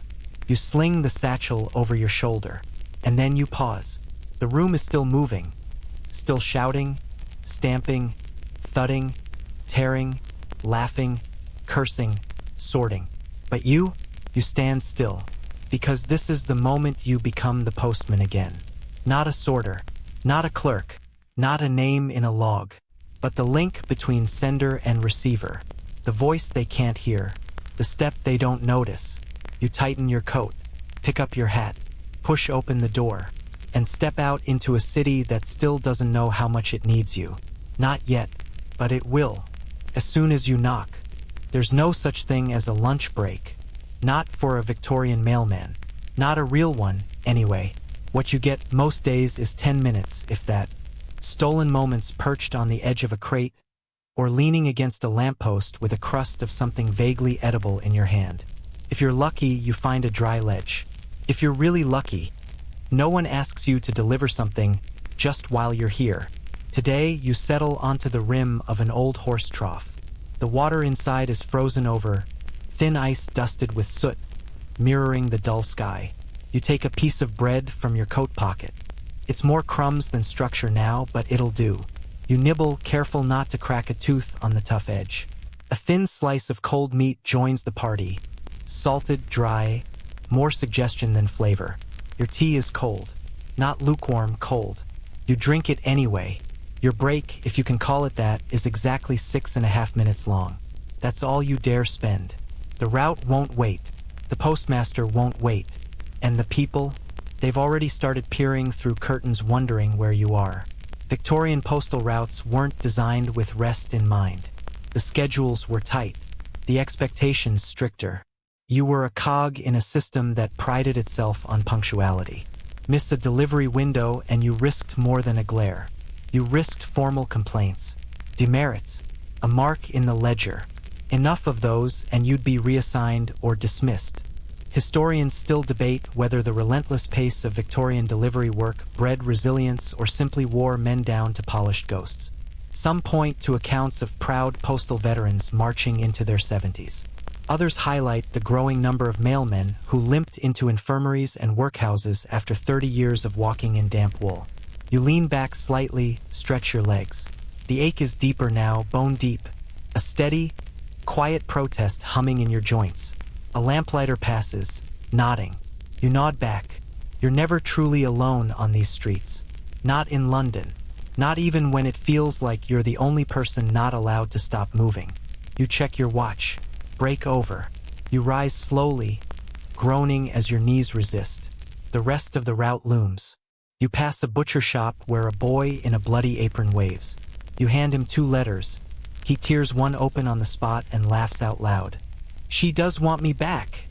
You sling the satchel over your shoulder, and then you pause. The room is still moving, still shouting, stamping, thudding, tearing, laughing, cursing, sorting. But you stand still, because this is the moment you become the postman again. Not a sorter, not a clerk, not a name in a log, but the link between sender and receiver, the voice they can't hear, the step they don't notice. You tighten your coat, pick up your hat, push open the door, and step out into a city that still doesn't know how much it needs you. Not yet, but it will, as soon as you knock. There's no such thing as a lunch break. Not for a Victorian mailman. Not a real one, anyway. What you get most days is 10 minutes, if that. Stolen moments perched on the edge of a crate, or leaning against a lamppost with a crust of something vaguely edible in your hand. If you're lucky, you find a dry ledge. If you're really lucky, no one asks you to deliver something just while you're here. Today, you settle onto the rim of an old horse trough. The water inside is frozen over, thin ice dusted with soot, mirroring the dull sky. You take a piece of bread from your coat pocket. It's more crumbs than structure now, but it'll do. You nibble, careful not to crack a tooth on the tough edge. A thin slice of cold meat joins the party. Salted, dry, more suggestion than flavor. Your tea is cold. Not lukewarm, cold. You drink it anyway. Your break, if you can call it that, is exactly 6.5 minutes long. That's all you dare spend. The route won't wait. The postmaster won't wait. And the people? They've already started peering through curtains wondering where you are. Victorian postal routes weren't designed with rest in mind. The schedules were tight. The expectations stricter. You were a cog in a system that prided itself on punctuality. Miss a delivery window and you risked more than a glare. You risked formal complaints, demerits, a mark in the ledger. Enough of those and you'd be reassigned or dismissed. Historians still debate whether the relentless pace of Victorian delivery work bred resilience or simply wore men down to polished ghosts. Some point to accounts of proud postal veterans marching into their 70s. Others highlight the growing number of mailmen who limped into infirmaries and workhouses after 30 years of walking in damp wool. You lean back slightly, stretch your legs. The ache is deeper now, bone deep. A steady, quiet protest humming in your joints. A lamplighter passes, nodding. You nod back. You're never truly alone on these streets. Not in London. Not even when it feels like you're the only person not allowed to stop moving. You check your watch. Break over. You rise slowly, groaning as your knees resist. The rest of the route looms. You pass a butcher shop where a boy in a bloody apron waves. You hand him 2 letters. He tears one open on the spot and laughs out loud. "She does want me back,"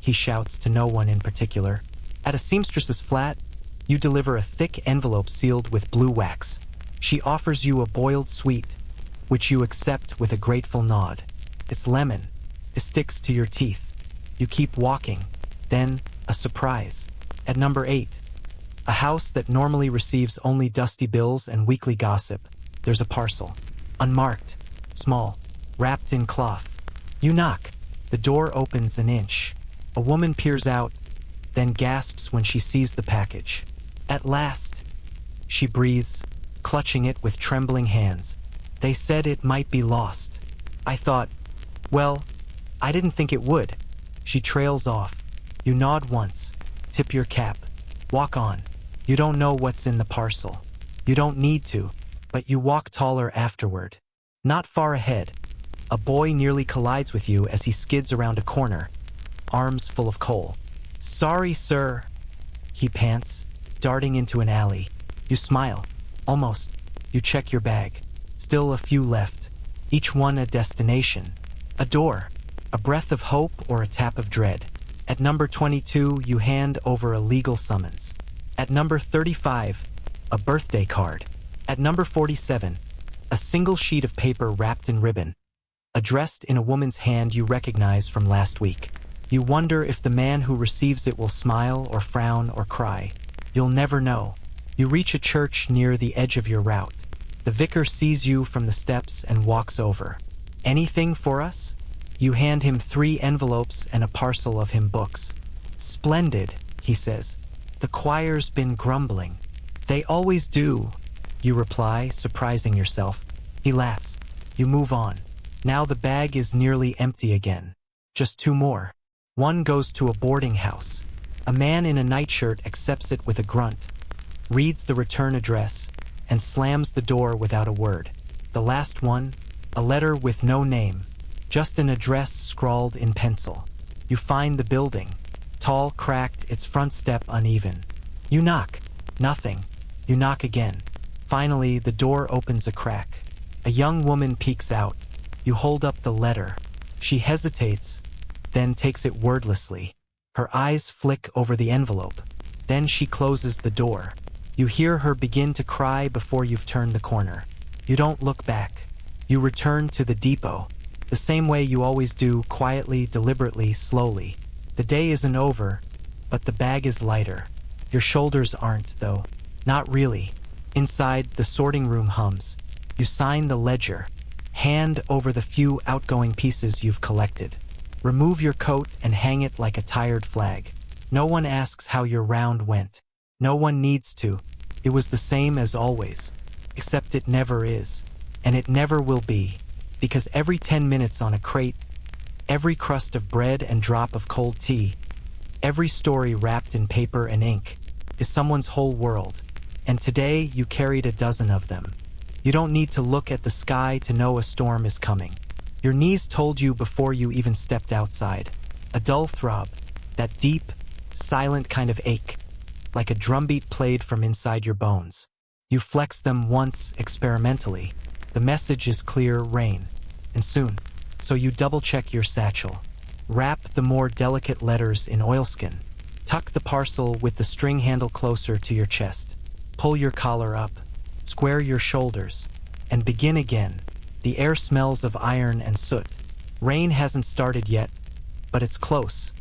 he shouts to no one in particular. At a seamstress's flat, you deliver a thick envelope sealed with blue wax. She offers you a boiled sweet, which you accept with a grateful nod. It's lemon. It sticks to your teeth. You keep walking. Then, a surprise. At number 8, a house that normally receives only dusty bills and weekly gossip, there's a parcel. Unmarked. Small. Wrapped in cloth. You knock. The door opens an inch. A woman peers out, then gasps when she sees the package. "At last," she breathes, clutching it with trembling hands. "They said it might be lost. I thought, well, I didn't think it would." She trails off. You nod once, tip your cap, walk on. You don't know what's in the parcel. You don't need to, but you walk taller afterward. Not far ahead, a boy nearly collides with you as he skids around a corner, arms full of coal. "Sorry, sir," he pants, darting into an alley. You smile. Almost. You check your bag. Still a few left. Each one a destination. A door. A breath of hope or a tap of dread. At number 22, you hand over a legal summons. At number 35, a birthday card. At number 47, a single sheet of paper wrapped in ribbon. Addressed in a woman's hand you recognize from last week. You wonder if the man who receives it will smile or frown or cry. You'll never know. You reach a church near the edge of your route. The vicar sees you from the steps and walks over. "Anything for us?" You hand him 3 envelopes and a parcel of hymn books. "Splendid," he says. "The choir's been grumbling." "They always do," you reply, surprising yourself. He laughs. You move on. Now the bag is nearly empty again. Just 2 more. One goes to a boarding house. A man in a nightshirt accepts it with a grunt, reads the return address, and slams the door without a word. The last one, a letter with no name, just an address scrawled in pencil. You find the building. Tall, cracked, its front step uneven. You knock. Nothing. You knock again. Finally, the door opens a crack. A young woman peeks out. You hold up the letter. She hesitates, then takes it wordlessly. Her eyes flick over the envelope. Then she closes the door. You hear her begin to cry before you've turned the corner. You don't look back. You return to the depot, the same way you always do, quietly, deliberately, slowly. The day isn't over, but the bag is lighter. Your shoulders aren't, though. Not really. Inside, the sorting room hums. You sign the ledger. Hand over the few outgoing pieces you've collected. Remove your coat and hang it like a tired flag. No one asks how your round went. No one needs to. It was the same as always. Except it never is. And it never will be. Because every 10 minutes on a crate, every crust of bread and drop of cold tea, every story wrapped in paper and ink, is someone's whole world. And today you carried a dozen of them. You don't need to look at the sky to know a storm is coming. Your knees told you before you even stepped outside. A dull throb, that deep, silent kind of ache, like a drumbeat played from inside your bones. You flex them once experimentally. The message is clear: rain. And soon. So you double-check your satchel. Wrap the more delicate letters in oilskin. Tuck the parcel with the string handle closer to your chest. Pull your collar up. Square your shoulders. And begin again. The air smells of iron and soot. Rain hasn't started yet, but it's close.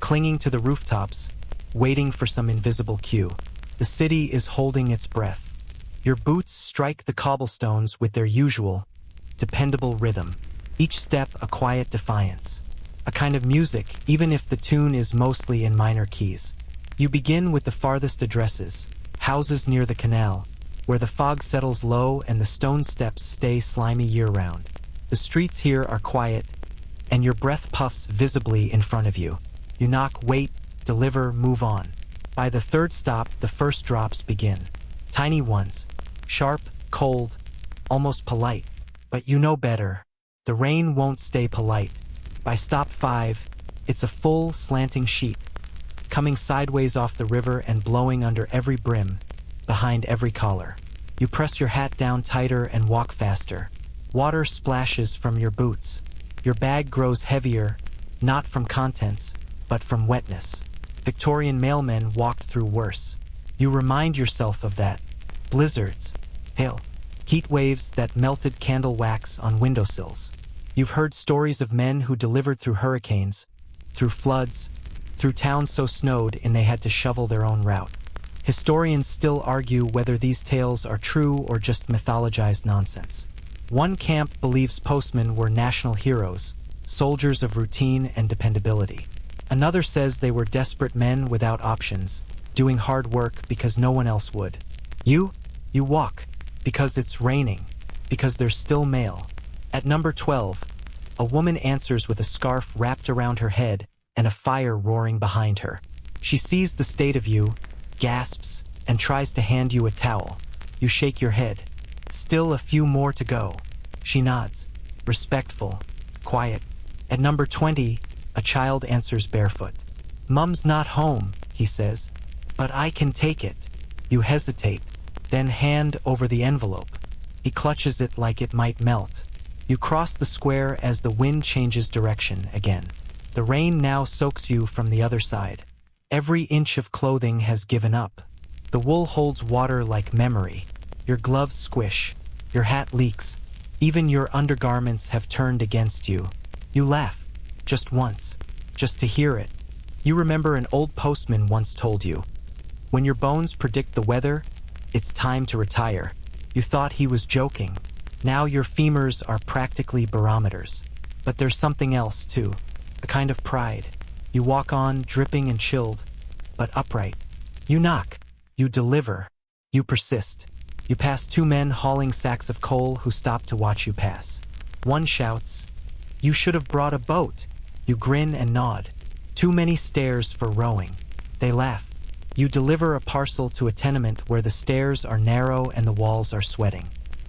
Clinging to the rooftops, waiting for some invisible cue. The city is holding its breath. Your boots strike the cobblestones with their usual, dependable rhythm. Each step a quiet defiance. A kind of music, even if the tune is mostly in minor keys. You begin with the farthest addresses, houses near the canal, where the fog settles low and the stone steps stay slimy year-round. The streets here are quiet, and your breath puffs visibly in front of you. You knock, wait, deliver, move on. By the third stop, the first drops begin. Tiny ones, sharp, cold, almost polite. But you know better. The rain won't stay polite. By stop 5, it's a full, slanting sheet, coming sideways off the river and blowing under every brim, behind every collar. You press your hat down tighter and walk faster. Water splashes from your boots. Your bag grows heavier, not from contents, but from wetness. Victorian mailmen walked through worse. You remind yourself of that. Blizzards, hail, heat waves that melted candle wax on windowsills. You've heard stories of men who delivered through hurricanes, through floods, through towns so snowed in they had to shovel their own route. Historians still argue whether these tales are true or just mythologized nonsense. One camp believes postmen were national heroes, soldiers of routine and dependability. Another says they were desperate men without options, doing hard work because no one else would. You walk, because it's raining, because there's still mail. At number 12, a woman answers with a scarf wrapped around her head and a fire roaring behind her. She sees the state of you, gasps, and tries to hand you a towel. You shake your head. Still a few more to go. She nods, respectful, quiet. At number 20, a child answers barefoot. "Mum's not home," he says, "but I can take it." You hesitate, then hand over the envelope. He clutches it like it might melt. You cross the square as the wind changes direction again. The rain now soaks you from the other side. Every inch of clothing has given up. The wool holds water like memory. Your gloves squish. Your hat leaks. Even your undergarments have turned against you. You laugh. Just once. Just to hear it. You remember an old postman once told you, "When your bones predict the weather, it's time to retire." You thought he was joking. Now your femurs are practically barometers. But there's something else, too. A kind of pride. You walk on, dripping and chilled, but upright. You knock. You deliver. You persist. You pass 2 men hauling sacks of coal who stop to watch you pass. One shouts, "You should have brought a boat." You grin and nod. Too many stairs for rowing. They laugh. You deliver a parcel to a tenement where the stairs are narrow and the walls are sweating.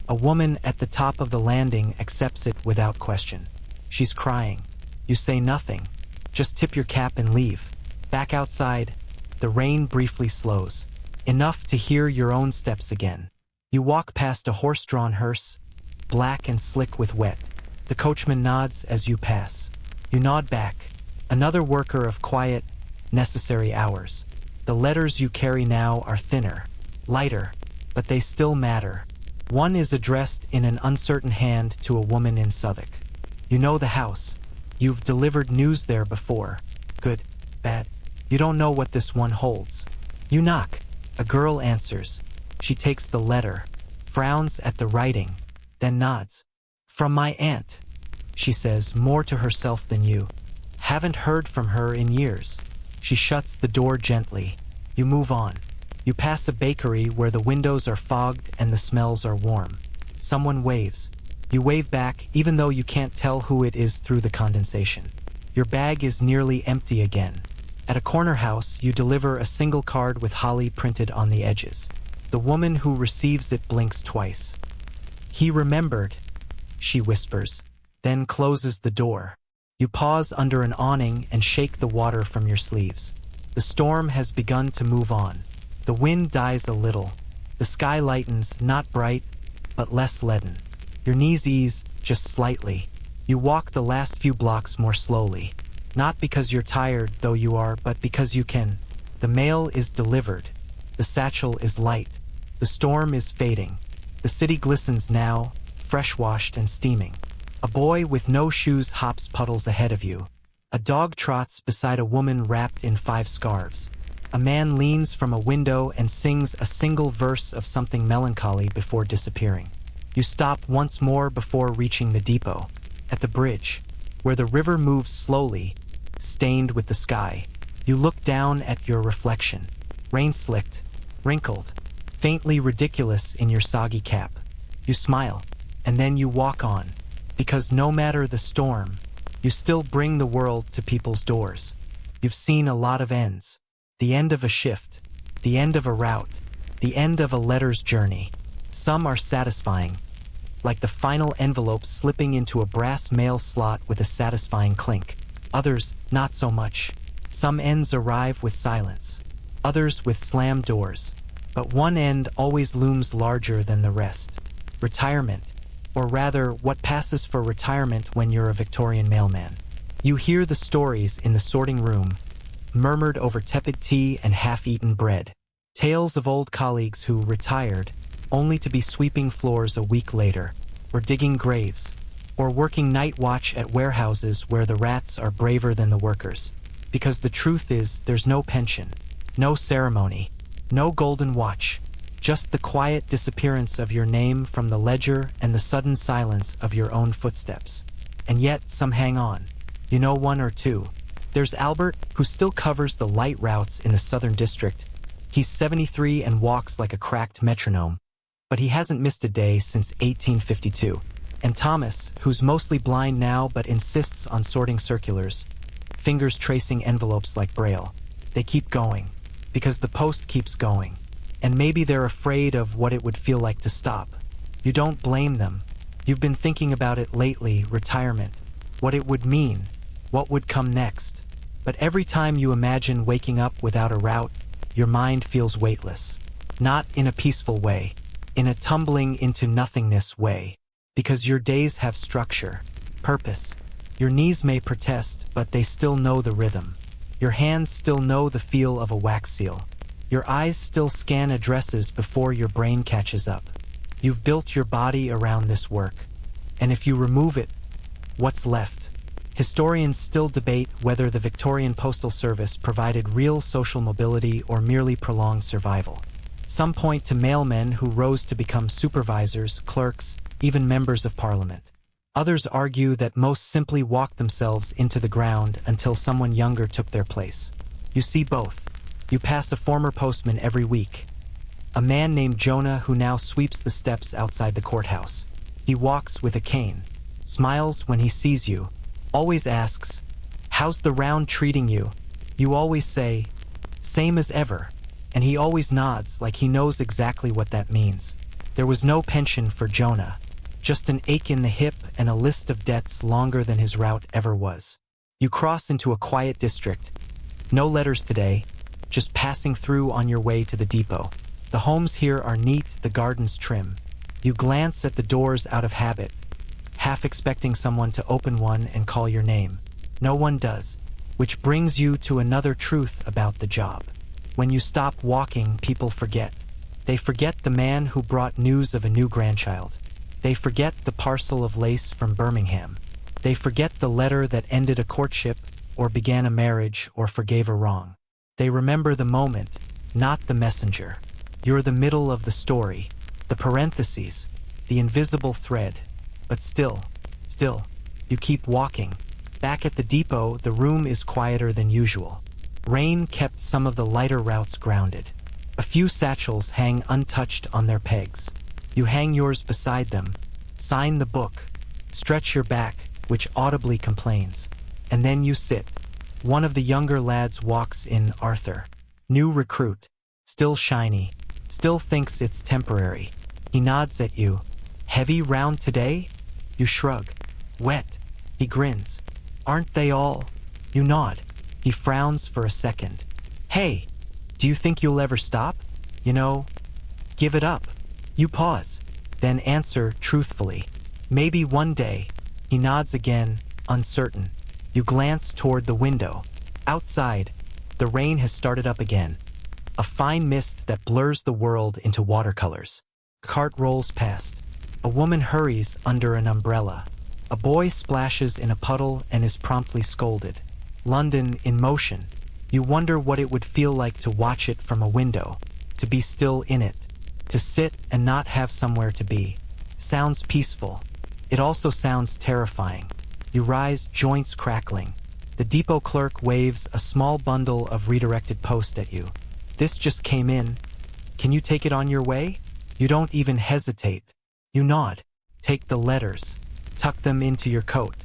A woman at the top of the landing accepts it without question. She's crying. You say nothing. Just tip your cap and leave. Back outside, the rain briefly slows. Enough to hear your own steps again. You walk past a horse-drawn hearse, black and slick with wet. The coachman nods as you pass. You nod back. Another worker of quiet, necessary hours. The letters you carry now are thinner, lighter, but they still matter. One is addressed in an uncertain hand to a woman in Southwark. You know the house. You've delivered news there before. Good, bad. You don't know what this one holds. You knock. A girl answers. She takes the letter, frowns at the writing, then nods. "From my aunt," she says, more to herself than you. "Haven't heard from her in years." She shuts the door gently. You move on. You pass a bakery where the windows are fogged and the smells are warm. Someone waves. You wave back even though you can't tell who it is through the condensation. Your bag is nearly empty again. At a corner house, you deliver a single card with holly printed on the edges. The woman who receives it blinks twice. "He remembered," she whispers, then closes the door. You pause under an awning and shake the water from your sleeves. The storm has begun to move on. The wind dies a little. The sky lightens, not bright, but less leaden. Your knees ease, just slightly. You walk the last few blocks more slowly. Not because you're tired, though you are, but because you can. The mail is delivered. The satchel is light. The storm is fading. The city glistens now, fresh-washed and steaming. A boy with no shoes hops puddles ahead of you. A dog trots beside a woman wrapped in 5 scarves. A man leans from a window and sings a single verse of something melancholy before disappearing. You stop once more before reaching the depot. At the bridge, where the river moves slowly, stained with the sky, you look down at your reflection. Rain-slicked, wrinkled, faintly ridiculous in your soggy cap. You smile, and then you walk on, because no matter the storm, you still bring the world to people's doors. You've seen a lot of ends. The end of a shift, the end of a route, the end of a letter's journey. Some are satisfying, like the final envelope slipping into a brass mail slot with a satisfying clink. Others, not so much. Some ends arrive with silence, others with slammed doors. But one end always looms larger than the rest. Retirement, or rather, what passes for retirement when you're a Victorian mailman. You hear the stories in the sorting room, murmured over tepid tea and half-eaten bread. Tales of old colleagues who retired, only to be sweeping floors a week later, or digging graves, or working night watch at warehouses where the rats are braver than the workers. Because the truth is, there's no pension, no ceremony, no golden watch, just the quiet disappearance of your name from the ledger and the sudden silence of your own footsteps. And yet, some hang on. You know one or two. There's Albert, who still covers the light routes in the Southern District. He's 73 and walks like a cracked metronome, but he hasn't missed a day since 1852. And Thomas, who's mostly blind now but insists on sorting circulars, fingers tracing envelopes like Braille. They keep going, because the post keeps going. And maybe they're afraid of what it would feel like to stop. You don't blame them. You've been thinking about it lately, retirement, what it would mean, what would come next. But every time you imagine waking up without a route, your mind feels weightless. Not in a peaceful way, in a tumbling into nothingness way. Because your days have structure, purpose. Your knees may protest, but they still know the rhythm. Your hands still know the feel of a wax seal. Your eyes still scan addresses before your brain catches up. You've built your body around this work. And if you remove it, what's left? Historians still debate whether the Victorian Postal Service provided real social mobility or merely prolonged survival. Some point to mailmen who rose to become supervisors, clerks, even members of parliament. Others argue that most simply walked themselves into the ground until someone younger took their place. You see both. You pass a former postman every week. A man named Jonah who now sweeps the steps outside the courthouse. He walks with a cane, smiles when he sees you, always asks, "How's the round treating you?" You always say, "Same as ever," and he always nods like he knows exactly what that means. There was no pension for Jonah, just an ache in the hip and a list of debts longer than his route ever was. You cross into a quiet district. No letters today, just passing through on your way to the depot. The homes here are neat, the gardens trim. You glance at the doors out of habit, half expecting someone to open one and call your name. No one does, which brings you to another truth about the job. When you stop walking, people forget. They forget the man who brought news of a new grandchild. They forget the parcel of lace from Birmingham. They forget the letter that ended a courtship or began a marriage or forgave a wrong. They remember the moment, not the messenger. You're the middle of the story, the parentheses, the invisible thread. But still, you keep walking. Back at the depot, the room is quieter than usual. Rain kept some of the lighter routes grounded. A few satchels hang untouched on their pegs. You hang yours beside them, sign the book, stretch your back, which audibly complains, and then you sit. One of the younger lads walks in, Arthur. New recruit, still shiny, still thinks it's temporary. He nods at you. Heavy round today? You shrug. Wet. He grins. Aren't they all? You nod. He frowns for a second. Hey, do you think you'll ever stop? You know, give it up. You pause, then answer truthfully. Maybe one day. He nods again, uncertain. You glance toward the window. Outside, the rain has started up again. A fine mist that blurs the world into watercolors. Cart rolls past. A woman hurries under an umbrella. A boy splashes in a puddle and is promptly scolded. London in motion. You wonder what it would feel like to watch it from a window, to be still in it, to sit and not have somewhere to be. Sounds peaceful. It also sounds terrifying. You rise, joints crackling. The depot clerk waves a small bundle of redirected post at you. This just came in. Can you take it on your way? You don't even hesitate. You nod, take the letters, tuck them into your coat,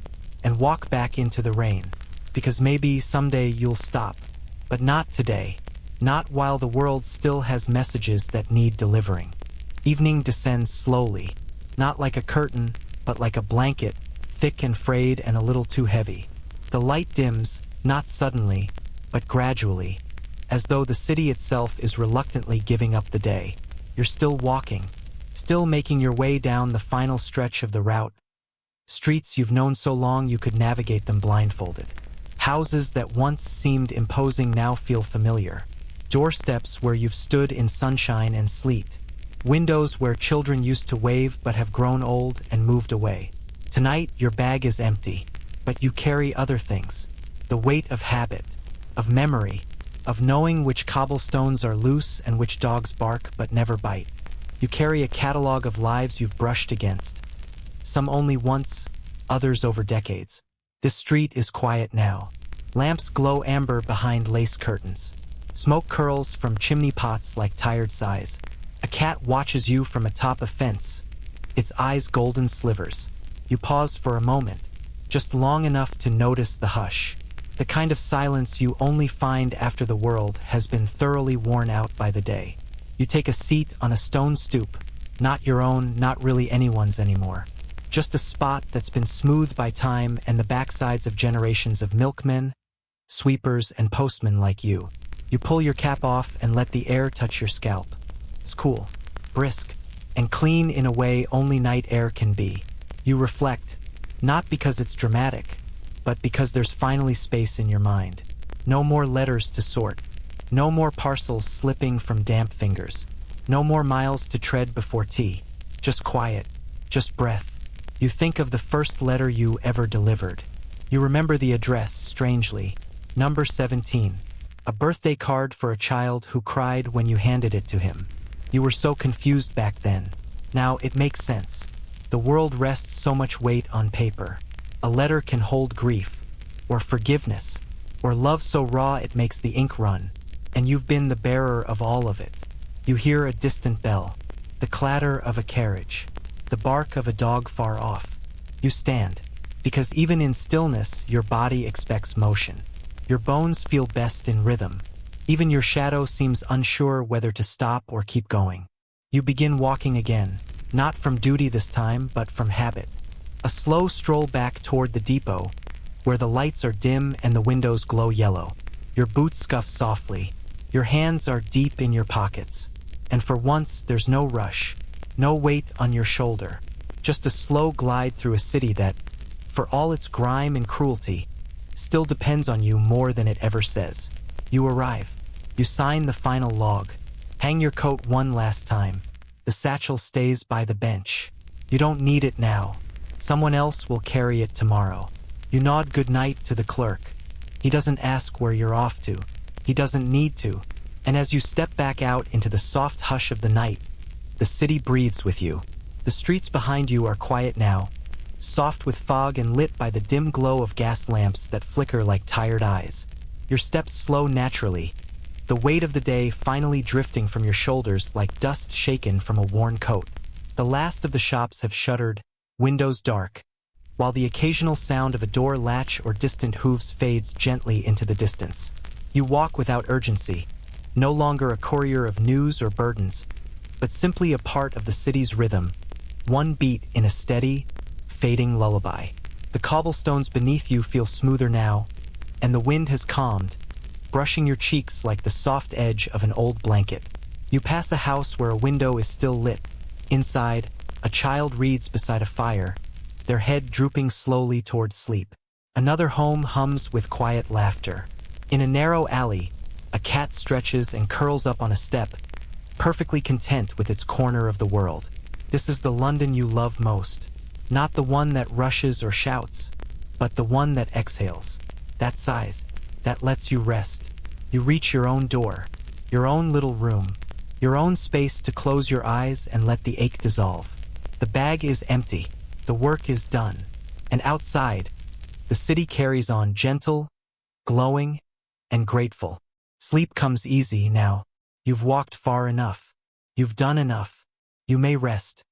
and walk back into the rain. Because maybe someday you'll stop. But not today. Not while the world still has messages that need delivering. Evening descends slowly, not like a curtain, but like a blanket, thick and frayed and a little too heavy. The light dims, not suddenly, but gradually, as though the city itself is reluctantly giving up the day. You're still walking, still making your way down the final stretch of the route. Streets you've known so long you could navigate them blindfolded. Houses that once seemed imposing now feel familiar. Doorsteps where you've stood in sunshine and sleet. Windows where children used to wave but have grown old and moved away. Tonight your bag is empty, but you carry other things. The weight of habit, of memory, of knowing which cobblestones are loose and which dogs bark but never bite. You carry a catalog of lives you've brushed against. Some only once, others over decades. This street is quiet now. Lamps glow amber behind lace curtains. Smoke curls from chimney pots like tired sighs. A cat watches you from atop a fence, its eyes golden slivers. You pause for a moment, just long enough to notice the hush. The kind of silence you only find after the world has been thoroughly worn out by the day. You take a seat on a stone stoop, not your own, not really anyone's anymore. Just a spot that's been smoothed by time and the backsides of generations of milkmen, sweepers, and postmen like you. You pull your cap off and let the air touch your scalp. It's cool, brisk, and clean in a way only night air can be. You reflect, not because it's dramatic, but because there's finally space in your mind. No more letters to sort. No more parcels slipping from damp fingers. No more miles to tread before tea. Just quiet, just breath. You think of the first letter you ever delivered. You remember the address, strangely. Number 17. A birthday card for a child who cried when you handed it to him. You were so confused back then. Now it makes sense. The world rests so much weight on paper. A letter can hold grief, or forgiveness, or love so raw it makes the ink run. And you've been the bearer of all of it. You hear a distant bell, the clatter of a carriage, the bark of a dog far off. You stand, because even in stillness, your body expects motion. Your bones feel best in rhythm. Even your shadow seems unsure whether to stop or keep going. You begin walking again, not from duty this time, but from habit. A slow stroll back toward the depot, where the lights are dim and the windows glow yellow. Your boots scuff softly. Your hands are deep in your pockets. And for once, there's no rush. No weight on your shoulder, just a slow glide through a city that, for all its grime and cruelty, still depends on you more than it ever says. You arrive. You sign the final log. Hang your coat one last time. The satchel stays by the bench. You don't need it now. Someone else will carry it tomorrow. You nod goodnight to the clerk. He doesn't ask where you're off to. He doesn't need to. And as you step back out into the soft hush of the night, the city breathes with you. The streets behind you are quiet now, soft with fog and lit by the dim glow of gas lamps that flicker like tired eyes. Your steps slow naturally, the weight of the day finally drifting from your shoulders like dust shaken from a worn coat. The last of the shops have shuttered, windows dark, while the occasional sound of a door latch or distant hooves fades gently into the distance. You walk without urgency, no longer a courier of news or burdens, but simply a part of the city's rhythm, one beat in a steady, fading lullaby. The cobblestones beneath you feel smoother now, and the wind has calmed, brushing your cheeks like the soft edge of an old blanket. You pass a house where a window is still lit. Inside, a child reads beside a fire, their head drooping slowly toward sleep. Another home hums with quiet laughter. In a narrow alley, a cat stretches and curls up on a step, perfectly content with its corner of the world. This is the London you love most. Not the one that rushes or shouts, but the one that exhales. That sighs, that lets you rest. You reach your own door, your own little room, your own space to close your eyes and let the ache dissolve. The bag is empty, the work is done, and outside, the city carries on gentle, glowing, and grateful. Sleep comes easy now. You've walked far enough. You've done enough. You may rest.